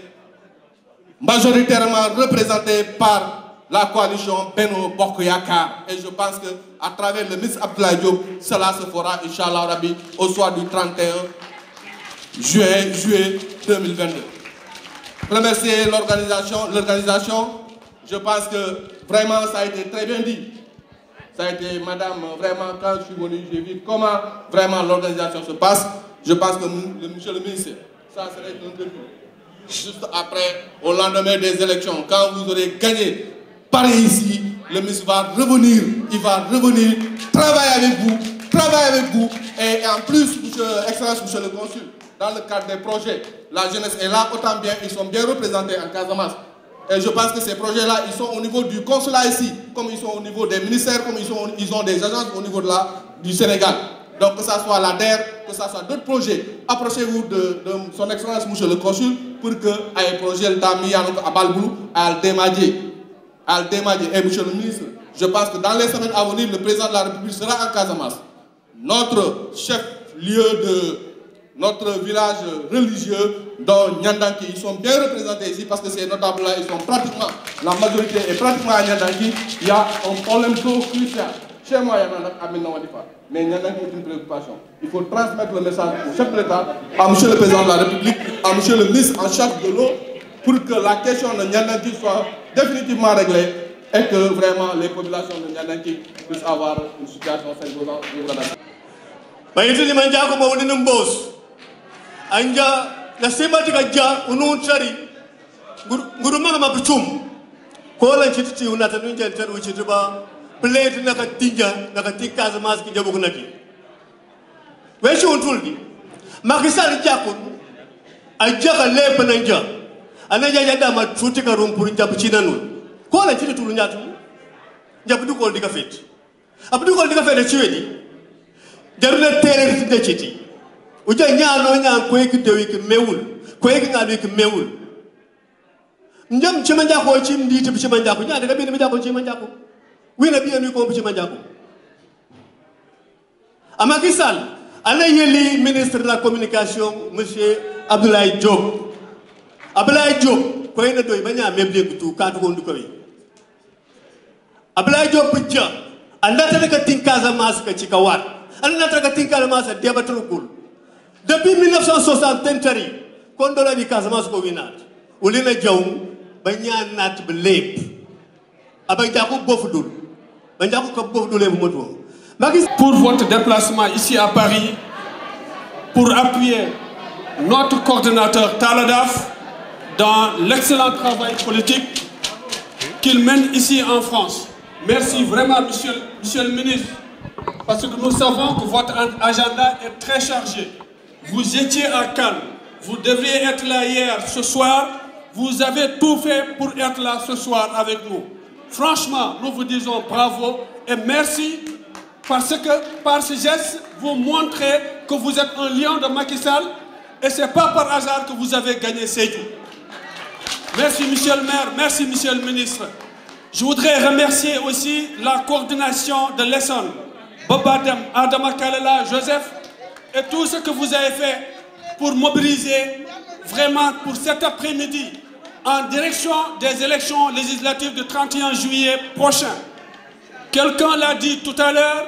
majoritairement représentée par la coalition Benno Bokk Yakaar. Et je pense que à travers le ministre Abdoulaye Diop, cela se fera inchallah rabbi au soir du 31 juillet 2022. Remercier l'organisation. Je pense que vraiment ça a été très bien dit. Ça a été, madame, vraiment, quand je suis venu, j'ai vu comment vraiment l'organisation se passe. Je pense que monsieur le ministre, ça serait un début. Juste après, au lendemain des élections, quand vous aurez gagné Paris ici, le ministre va revenir, il va revenir, travailler avec vous. Et en plus, Excellence, monsieur le consul, dans le cadre des projets, la jeunesse est là, autant bien, ils sont bien représentés en Casamance. Et je pense que ces projets-là, ils sont au niveau du consulat ici, comme ils sont au niveau des ministères, comme ils ont des agences au niveau du Sénégal. Donc que ce soit la DER, que ce soit d'autres projets, approchez-vous de son Excellence, monsieur le consul, pour que les projets à Balboulou, à Aldémadjé. Et monsieur le ministre, je pense que dans les semaines à venir, le président de la République sera en Casamance. Notre chef-lieu de notre village religieux, dont Nyandanki, ils sont bien représentés ici parce que ces notables-là, ils sont pratiquement, la majorité est pratiquement à Nyandanki. Il y a un problème d'eau crucial. Chez moi, il y a un Amin Nawadifa. Mais Nyandanki est une préoccupation. Il faut transmettre le message au chef de l'État, à monsieur le président de la République, à monsieur le ministre en charge de l'eau, pour que la question de Nyandanki soit définitivement réglée et que vraiment les populations de Nyandanki puissent avoir une situation saine. Anja la sebati ka ja unu tsari guru manga mapuchum ko la chiti unata nunja ntaru chitiba plate na ka tinja na ka tikaza maski jabu kunaki weshi untuldi makisali jako ajaka lepa nanja anaja jada machuti ka rumpuru jabu chinanu ko la chiti tulu nyatu jabu du ko diga fet abdu ko diga fet chiwedi jaruna tere tinde chiti uja nyano nya ko dewi ki mewul ko ngadu ki mewul njam ci manja ko ci nditi ci manja ko nya daga bi mi jako ci manja ko wi na bi ni ko ci manja ko Macky Sall ana yeli ministre de la communication monsieur Abdoulaye Diop ko ina doy banya meble gutu ka to ndu ko wi Abdoulaye Diop ja anda ta ka tinkaza mas ka ci kawat anda ta ka tinkaza mas debatul kul. Depuis 1960, quand on a dit Casamance Covinat, on a dit que nat belep. Pour votre déplacement ici à Paris, pour appuyer notre coordonnateur Taladaf dans l'excellent travail politique qu'il mène ici en France. Merci vraiment, monsieur le ministre, parce que nous savons que votre agenda est très chargé. Vous étiez à Cannes, vous devriez être là hier, ce soir. Vous avez tout fait pour être là ce soir avec nous. Franchement, nous vous disons bravo et merci parce que par ce geste, vous montrez que vous êtes un lion de Macky Sall et ce n'est pas par hasard que vous avez gagné Sédhiou. Merci monsieur le maire, merci monsieur le ministre. Je voudrais remercier aussi la coordination de l'Essonne, Bobadem, Adama Kalela, Joseph, et tout ce que vous avez fait pour mobiliser vraiment pour cet après-midi en direction des élections législatives du 31 juillet prochain. Quelqu'un l'a dit tout à l'heure,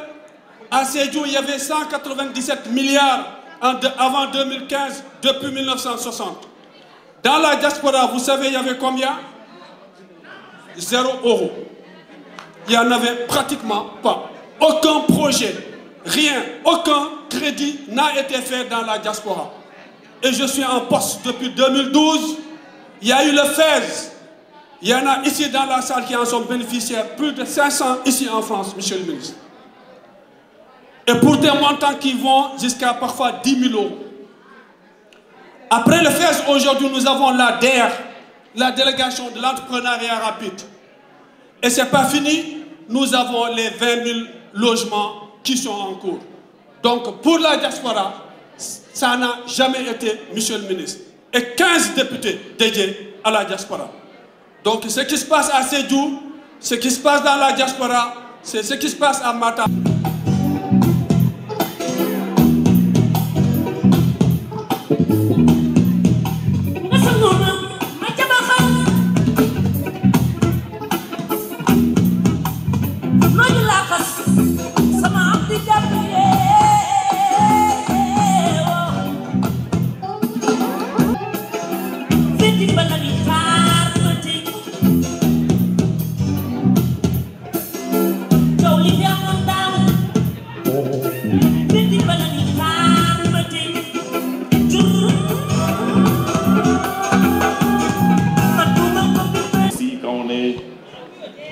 à Sédhiou, il y avait 197 milliards avant 2015, depuis 1960. Dans la diaspora, vous savez, il y avait combien? 0 €. Il n'y en avait pratiquement pas. Aucun projet, rien, aucun crédit n'a été fait dans la diaspora. Et je suis en poste depuis 2012. Il y a eu le FES. Il y en a ici dans la salle qui en sont bénéficiaires, plus de 500 ici en France, monsieur le ministre. Et pour des montants qui vont jusqu'à parfois 10 000 €. Après le FES, aujourd'hui, nous avons la DER, la délégation de l'entrepreneuriat rapide. Et ce n'est pas fini, nous avons les 20 000 logements qui sont en cours. Donc pour la diaspora, ça n'a jamais été, monsieur le ministre. Et 15 députés dédiés à la diaspora. Donc ce qui se passe à Sédhiou, ce qui se passe dans la diaspora, c'est ce qui se passe à Matam.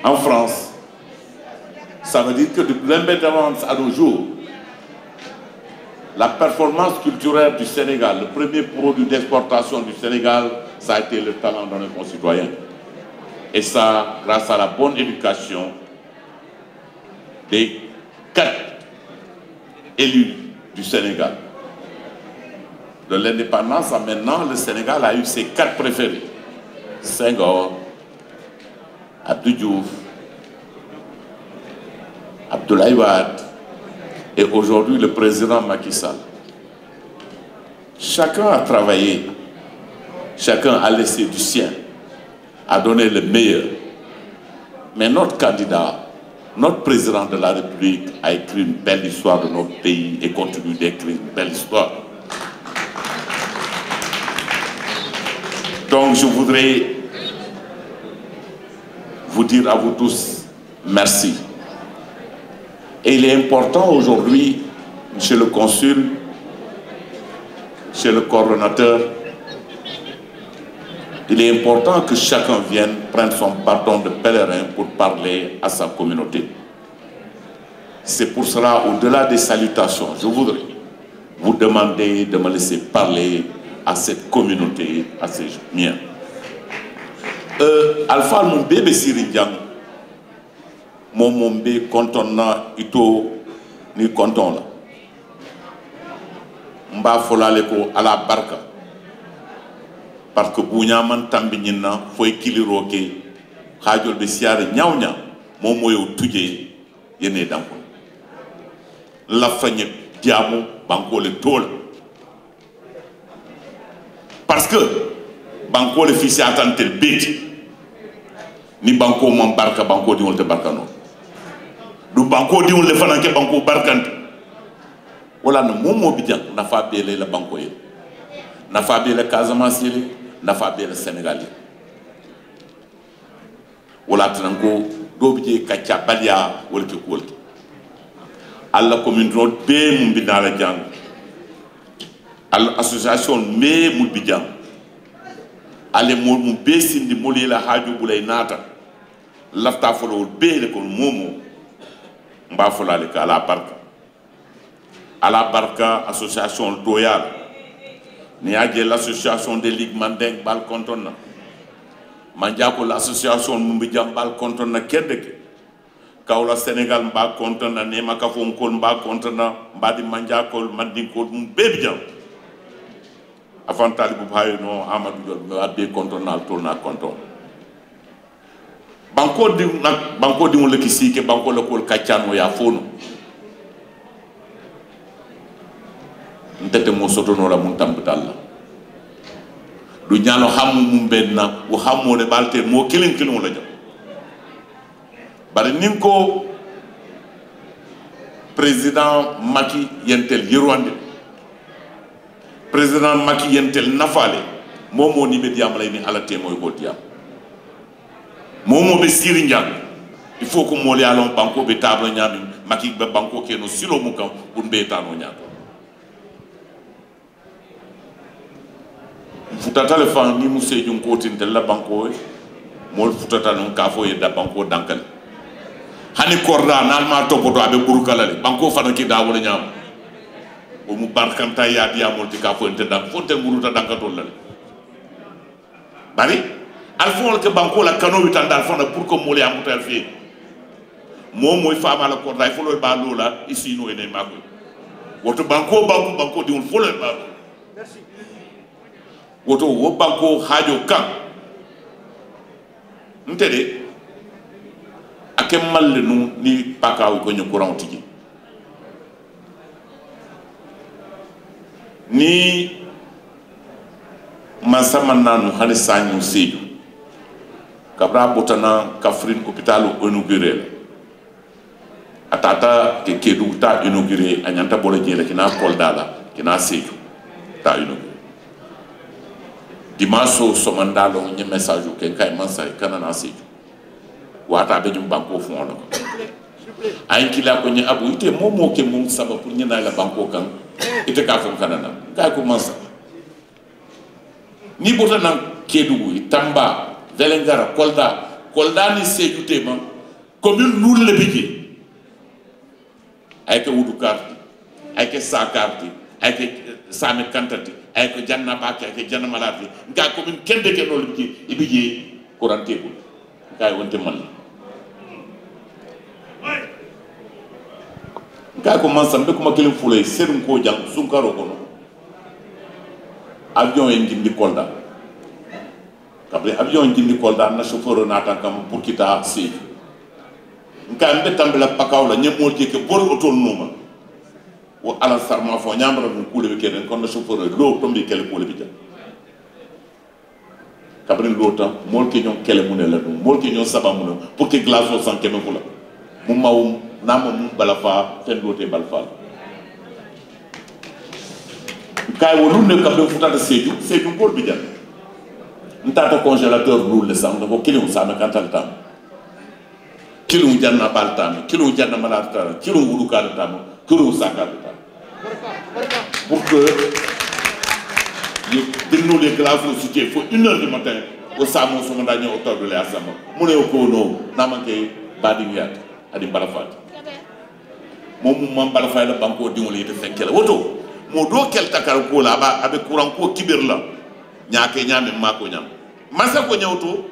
En France, ça veut dire que depuis l'indépendance à nos jours, la performance culturelle du Sénégal, le premier produit d'exportation du Sénégal, ça a été le talent de nos concitoyens. Et ça, grâce à la bonne éducation des 4 élus du Sénégal. De l'indépendance à maintenant, le Sénégal a eu ses 4 préférés. Senghor, Abdou Diouf, Abdoulaye Wade et aujourd'hui le président Macky Sall. Chacun a travaillé, chacun a laissé du sien, a donné le meilleur. Mais notre candidat, notre président de la République a écrit une belle histoire de notre pays et continue d'écrire une belle histoire. Donc je voudrais vous dire à vous tous merci. Et il est important aujourd'hui, monsieur le consul, monsieur le coordonnateur, il est important que chacun vienne prendre son bâton de pèlerin pour parler à sa communauté. C'est pour cela, au-delà des salutations, je voudrais vous demander de me laisser parler à cette communauté, à ces miens. Alpha mon bébé Sirindiang, mon bébé contonna ito ni conton la. Mba folale ko ala barka. Parce que bunyaman tambinina foi kiliroke hajol be siare nyawnya mom moyo tuje yene danko. La fanye diamu banko le tol. Parce que banko le fils attente le bête. Ni banko man barka banko di wolte barka no du banko di wolte fananke banko barkante wala no momo bijan na fa bele la banko ye na fa bele Casamance ye na fa bele Sénégal ye wala tananko do bije kacca balia wolke wolke alla commune road be mum binala jang al association me mul bijan ale mum be sindi moli la haju bulay nata lafta folo be le ko momo mba fola le ka ala barka association toyal ni aje l'association des ligues mandeng bal kontonna manja ko l'association mumbi jambal kontonna kedeke kawla Sénégal mba kontonna ne maka fon ko mba kontonna mbadi manja ko mandi ko mum bebi jam avant talibou bayo no Amadou Diol me wadde kontonna tourna konton banko di nak banko di mo le kisike banko le ko kacciano ya fono ndete mo soto no la mun tambdalla du ñalo xamu mum benna wo xamode balte mo kilin kilin la jam bari nin ko président Macky yentel yirwande président Macky yentel nafale momo ni be diam lay ni ala te moy ko diam momo be siri njang il faut que mo li alon banko be table nyami Macky be banko ke no silo mu kam pour be tano nyam futata le fan ni musse jum ko tin la banko mo futata non ka fo e da banko dankal hani korda nalma topoto abe burkala le banko fana ki da wala nyam o mu barkanta ya dia molti ka fo ente dan fonte muruta dankato la bari al fond que banko la kano witan dal fona pour que mole amutal fi moy fama la korda fo lo ba lola ici no ene mako woto banko di un fo lo ba merci woto wo banko hajo kan ntede ake malle nu ni pakaw ko ñu courant tigi ni masama nanu hani sanyu seju kabra botana kafrin hôpital inauguré atata ke kedu ta inauguré anyanta bolo jele kina koldala kina seju ta inauguré dimanche somandalo nye message ke kay mansay kanana seju wata be jum banko fon la ay kila ko ni abu ite momo ke mum saba pour nyina la banko kan ite ka fon kanana kay ko mansa ni bota nan kedugu tamba velengara kolda ni seju tema commune lul le biji ay ke wudu carte ay ke sa carte ay ke sami kantati ay ko janna ba ke janna malati nga commune kende ke no biji ibiji courante ko kay wonte man kay ko man sambe ko makelim fulay serum ko jang sunkaro ko no avion en jindi kolda kabri avion jindi kolda na chauffeur nata kam pour kita si nka mbe tambela pakaw la nyemol ke bor autonome o ala sarma fo nyambra dum kule be keden kon na chauffeur lo tombi kele kule bi jam kabri lota mol ke nyon kele munela dum mol ke nyon sabamuno pour que glace o san keme fula mum mawum nama mum balafa ten dote balfa kay wonu ne kabri futa de seju bor bi jam ntata congélateur loul le sam ko kilum sama kantal tam kilum janna bal tam kilum janna malar tam kilum wudu kala tam kilum sakal tam pour que de nous les glaces au cité faut 1h du matin au samo so manda nyo octobre le asama mune ko no namanke badi wiat adi balafat mom mam balafay la banko dingol yete fenkela woto mo do kel takal ko la ba abe courant ko kibir la ñaake ñame mako ñam masa ko ñewto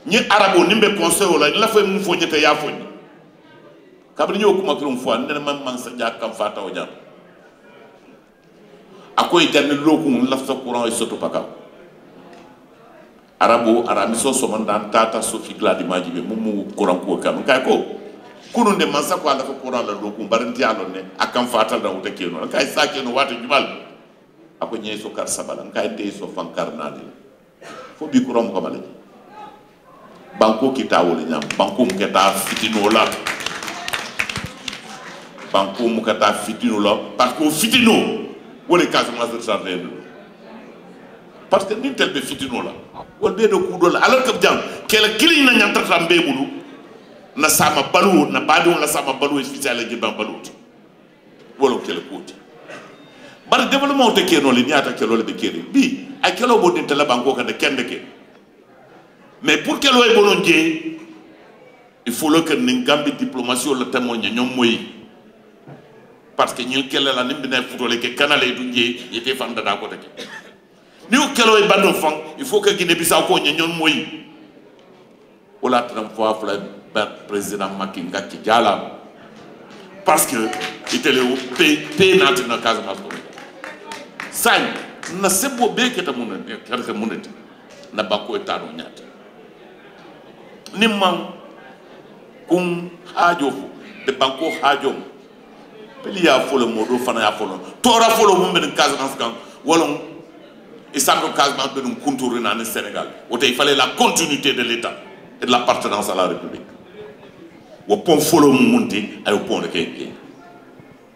ñi arabo nimbe conseil la la fay mu fo ñete ya fo kabri ñew kuma krum fo ndene man sa jakam fata o jam akoy tan loku la sa courant e soto paka arabo arami so mandan tata sofi gladi majibe mu courant ko kam kay ko kunu de man sa ko ala ko courant la loku baranti alon ne akam fata da wuta keno kay sa keno wata jubal ako ñe so kar sabala kay te so fankar nadi fo bi kurom ko male banko kitawol ñam banko mu keta fitino la banko mu keta fitino la parce que fitino wala Casamance de jardin parce que ni tel be fitino la wala be do kudo la alors que jam kela kili na ñam trata mbebulu na sama balu na badu na sama balu spécial ji ban balu wala kela koti bar développement te keno li ñata kelo le be keri bi ay kelo bo din tala banko ka de kende ke mais pour que loy bonon djé il faut le que n'ingambi diplomatie le témoigne ñom moy parce que ñil kele la nimbi na futole ke kanale du djé yete fanda da ko teke ni o kelo e bando fang il faut que Guinée Bissau ko ñom moy wala tram fois la président Macky ngaki jala parce que itele o pe natina Casamance ko sañ na sebo be ke ta mun ka munete na bako etano ñata nimman kum hajo de banko hajo peli ya folo modo fana ya folo tora folo mum ben Casamance kan wolon Et ça me casse de nous contourner dans le Sénégal. Il fallait la continuité de l'État et de l'appartenance à la République. Au pont follow monter et au pont de Kéké.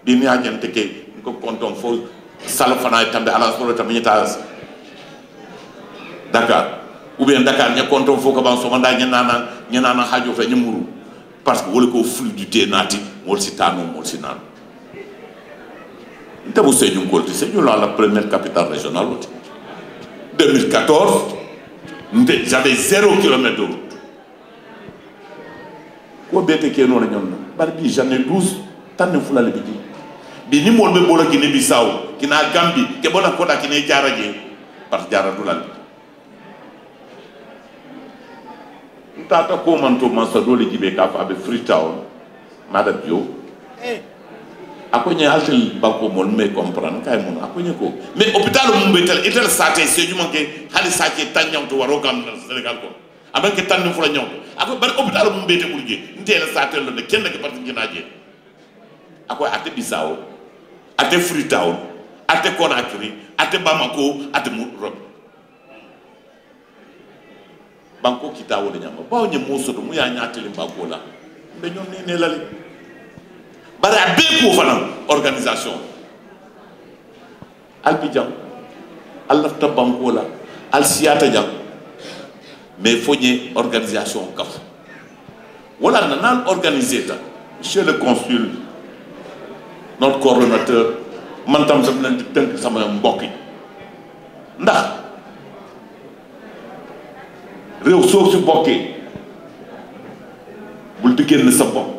Bien, il y a un téké, quand on fait Salafana et Tambe à la Solo Taminitas. Dakar. Ou bien Dakar, il y a quand on fait que Bansomanda, il y a un hadjo fait Yamuru. Parce que le fluidité nati, Molsitano, Molsinano. C'est la première capitale régionale. 2014, j'avais 0 km de route. J'en ai 12, tant de fois le petit. Bini mo be bola Guinée Bissau, qui n'a Gambie, qui bona koda qui n'est Djaradje, par Djaradoulan. Tata Komanto Mansado le Gibeka avec Freetown, Madame Bio. Akonye altel banko mon me comprendre kay mon akonye ko mais hôpital mo betel etel saté c'est du manqué hali saké tanyam to waro gam Sénégal ko aban ke tan fu la ñew ako bar hôpital mo bété pour djé ntéla saté lo de kenn ke parti ngina djé ako até Bissau até Freetown até Conakry até Bamako até Rob banko kitawo de ñama baw ñe mo soto mu ya ñaateli banko la be ñom né la Bari a beaucoup de organisation. Al-Bidjan, Al-Lafta Bankola, Al-Siata Djam. Mais il faut une organisation. Voilà, nous avons organisé ça. Monsieur le consul, notre coordonnateur, Mantam Sabnan de Tank Samayam Boki. Ndax réew soo si bokkee bul di génn sa bopp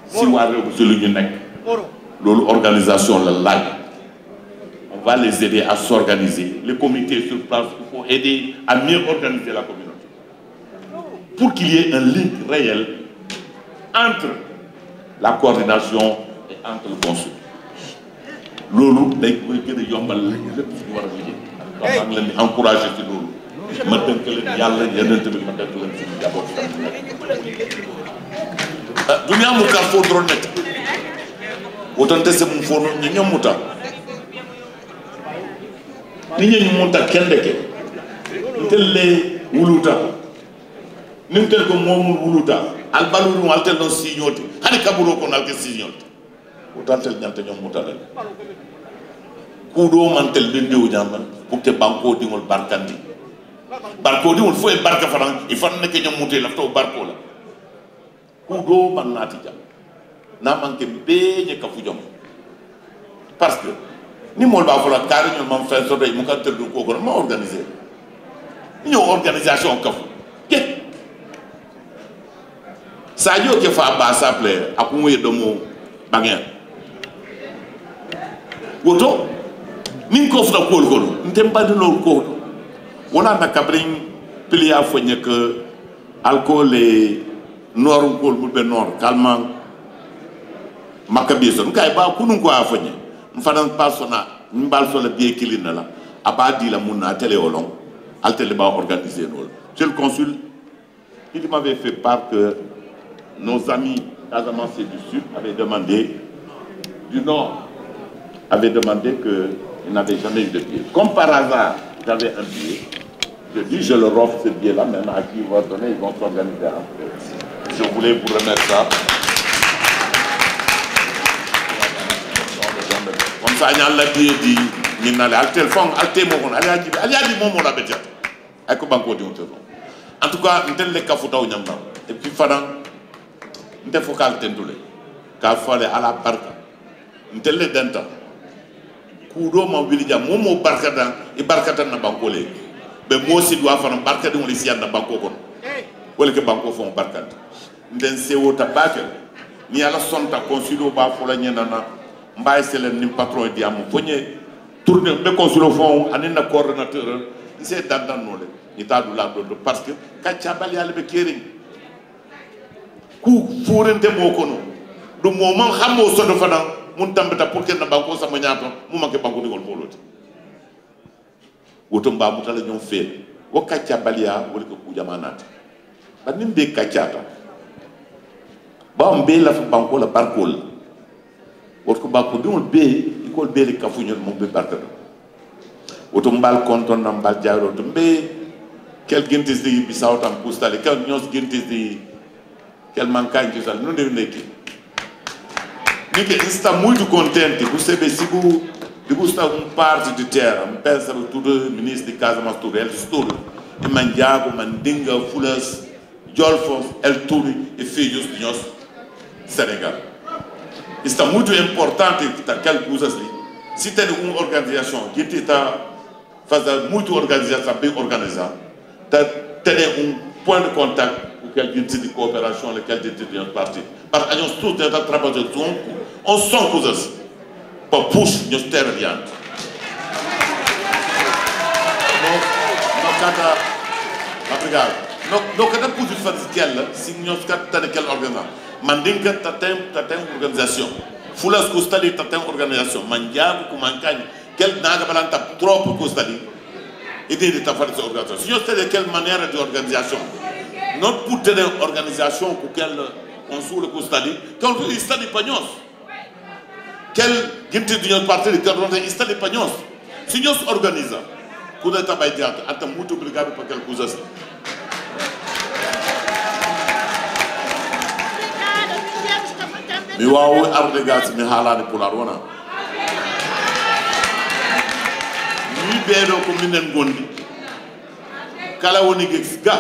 si waa réew si lu ñu nekk loolu organisation la laaj. On va les aider à s'organiser. Les comités sur place, il faut aider à mieux organiser la communauté pour qu'il y ait un link réel entre la coordination et entre le consul. Loolu day koy gën a yombal lépp suñu war a liggéey. donc maa ngi leen di encouragé ci loolu. ma dënk leen yàlla yeneen tamit ma dënk leen suñu njaboot dunia mu kar fo drone net wotante se mu fo ñu ñom muta ni ñi munta kende ke telle wuluta nim tel ko momul wuluta al baluru al tel no signoti hani kaburo ko nal ke signoti wotantel ñanta ñom muta la ku do mantel de ndew ñam pour te banko dingol barkandi barko dingol fo e barka faran il faut nek ñom muté la to barko la kudo man nati jam na manke beñe ka fu jom parce que ni mol ba fola kar ñu mam fa so day mu ka teddu ko ko ma organiser ñu organisation ka fu ke sadio ke fa ba sa plaît aku moy do mo bagen woto ni ko fa ko ko ntem ba do ko wona na kabrin plia fo ñek alcool et nord ko bu be nord calmant makabiso kay ba kunun ko afanye mfanan persona mbal so la bien kilina la abadi la munna télé olon altele ba organiser nol. Monsieur le consul, il m'avait fait part que nos amis Casamance du Sud avaient demandé du Nord avaient demandé que ils n'avaient jamais eu de billet. Comme par hasard, j'avais un billet. Je dis je leur offre ce billet là maintenant à qui ils vont donner, ils vont s'organiser. Je voulais vous remettre ça. Comme ça, il y a la billet dit, il y a le téléphone, il y a dit, mon la bête. En tout cas, nous avons les cafoutas au Nyamba. Et puis, nous avons focal tendule. Car il fallait à la barca. Nous avons les dents. Kudo ma wilija momo barkatan e barkatan na banko le be mo si do afana barkatan woni si yanda banko kon wala ke banko fon barkat nden sewo tabakel ni ala sonta consulo ba fola nyana na mbay selen ni patron di am fogné tourner be consulo fon anina coordinateur c'est dandan nole ni ta du la do parce que kaccia bal yalla be kering ku forente mo kono do moment xammo so do fana mun tambata pour que na banko sama ñaato mu manke banko digol boloti woto mba mutala ñom fe wo kaccia balia wala ko jamanat ba nimbe kaccata ba mbe la fa banko la barkol woto ko banko digol be ikol be le kafuñol mo be barkado woto mbal konton na mbal jayro to mbe quel gentisdi Bissau tam kustali quel nyos gentisdi quel mancanti sal non deve neki Nique está muito contente por saber se gusta parte de terra pensa tudo ministro de casa mas tudo ele tudo e manjago mandinga fulas jolfos el tudo e filhos de nós Senegal está muito importante aquelas coisas ali se tem uma organização que está fazendo muito organização bem organizada tem point de contact pour quel type de coopération lequel type de parti parce que nous tous dans travail de zone on sent coisas pour push nos terres bien no cada obrigado no cada push fazer quelle si nos cada quelle organisation mandinga tatem organisation fulas costali tatem organisation manjago com mancagne quel naga balanta trop costali idée de ta force organisation si on sait de quelle manière de organisation notre pour tenir organisation pour quelle on sous le costali quand il está de pagnos quel ginte de notre parti que on está de pagnos si nous organisa pour être travail théâtre attends muito obrigado pour quelque chose mi wawu arde gas mi halade pour la rona ni bedo ko minen gondi kala woni ga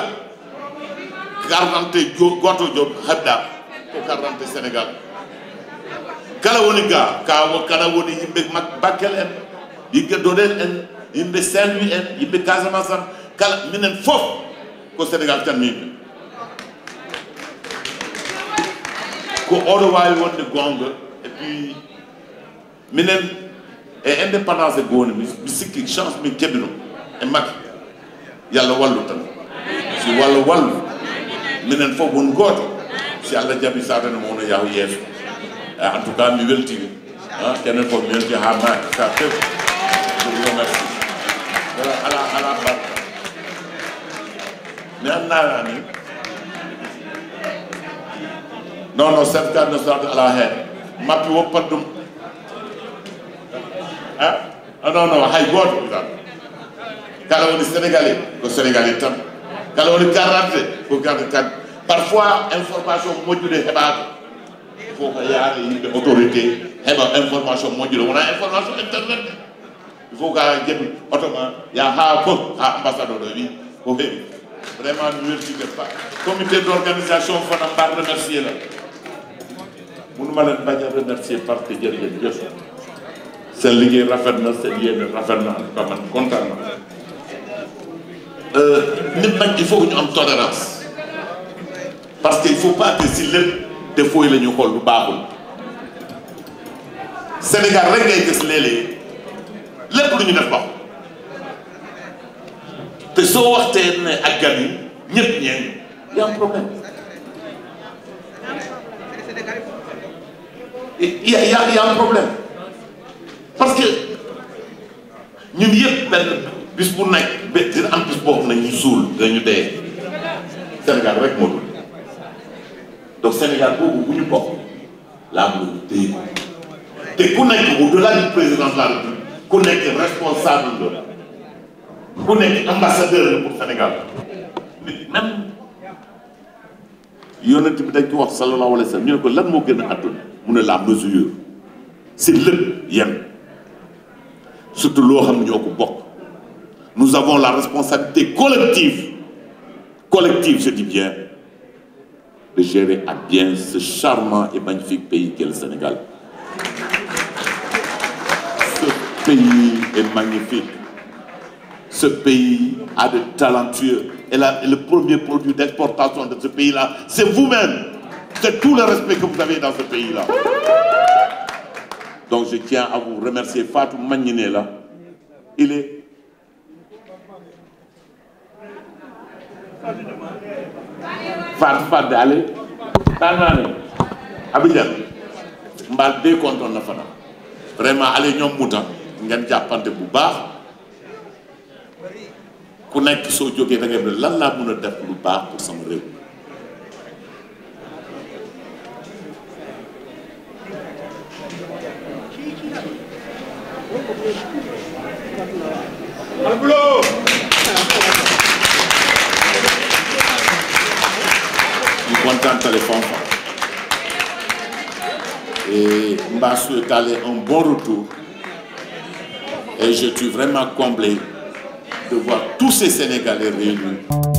carte goto job hadda ko carte Sénégal kala woni ga kala woni yimbe Bakel en yimbe Dodel en yimbe Saint-Louis en yimbe Casamance kala minen fof ko Sénégal tan min ko odo wawi wonde gonga et puis minen e indépendance goni mi sikki chance min kebino e makki yalla wallu tan si wallu minen fof won goto si Allah jabi sadana mo no yahu yeso en tout cas mi welti kenen fof mi welti ha ma ça fait je vous remercie ala barka mi annara ni non certificat de nationalité ala hen mappi woppat dum non hay goto tan kala woni sénégalais ko sénégalais tan kala woni carte ko carte tan parfois information moƴƴude heɓade faut ko yaade yimɓe autorité heɓa information moƴƴude wona information internet il faut ka jeeɓi automa ya ha fof ha ambassadeur o wi ko heeɓi vraiment mi weltide pas comité d' organisation fana mbar remercier la munuma leen bañ a remercier parce que jërëjëf seen liggéey rafet na seen yéene rafet na ba man kontaan na nit nag il faut que ñu am tolérance parce que il faut pas que si lépp défaut yi la ñu xool lu baaxul Sénégal rek ngay gis léeg-léeg lépp lu ñu def baaxul te soo waxtee ne ak gan yi ñëpp ñeen y a un problème il y a un problème parce que ñun yëpp benn bis bu nekk dina am bis boobu nañu suul dañu dee Sénégal rek moo dul donc Sénégal boobu bu ñu bokk laa am lu téye te ku nekk au-delà du président de la République ku nekk responsable la ku nekk ambassadeur la pour Sénégal même yonent bi dañ ko wax sallallahu alayhi wa sallam ñu ne ko lan moo gën a àdduna mu ne la mesure c'est lépp yem surtout loo xam ne ñoo ko bokk nous avons la responsabilité collective je dis bien de gérer à bien ce charmant et magnifique pays qu'est le Sénégal. Ce pays est magnifique. Ce pays a de talentueux. Et le premier produit d'exportation de ce pays-là, c'est vous-même. C'est tout le respect que vous avez dans ce pays-là. Donc je tiens à vous remercier. Fatou Magnine là, il est... Fatou allez. Abidjan. Mbal dé konton na fana. Vraiment allez ñom muta ngeen jappante bu baax. Ku nekk soo jógee da ngay ne lan laa mën a def lu baax pour sama réew. suis content de les fanfans. Et m'a souhaité un bon retour. Et je suis vraiment comblé de voir tous ces Sénégalais réunis.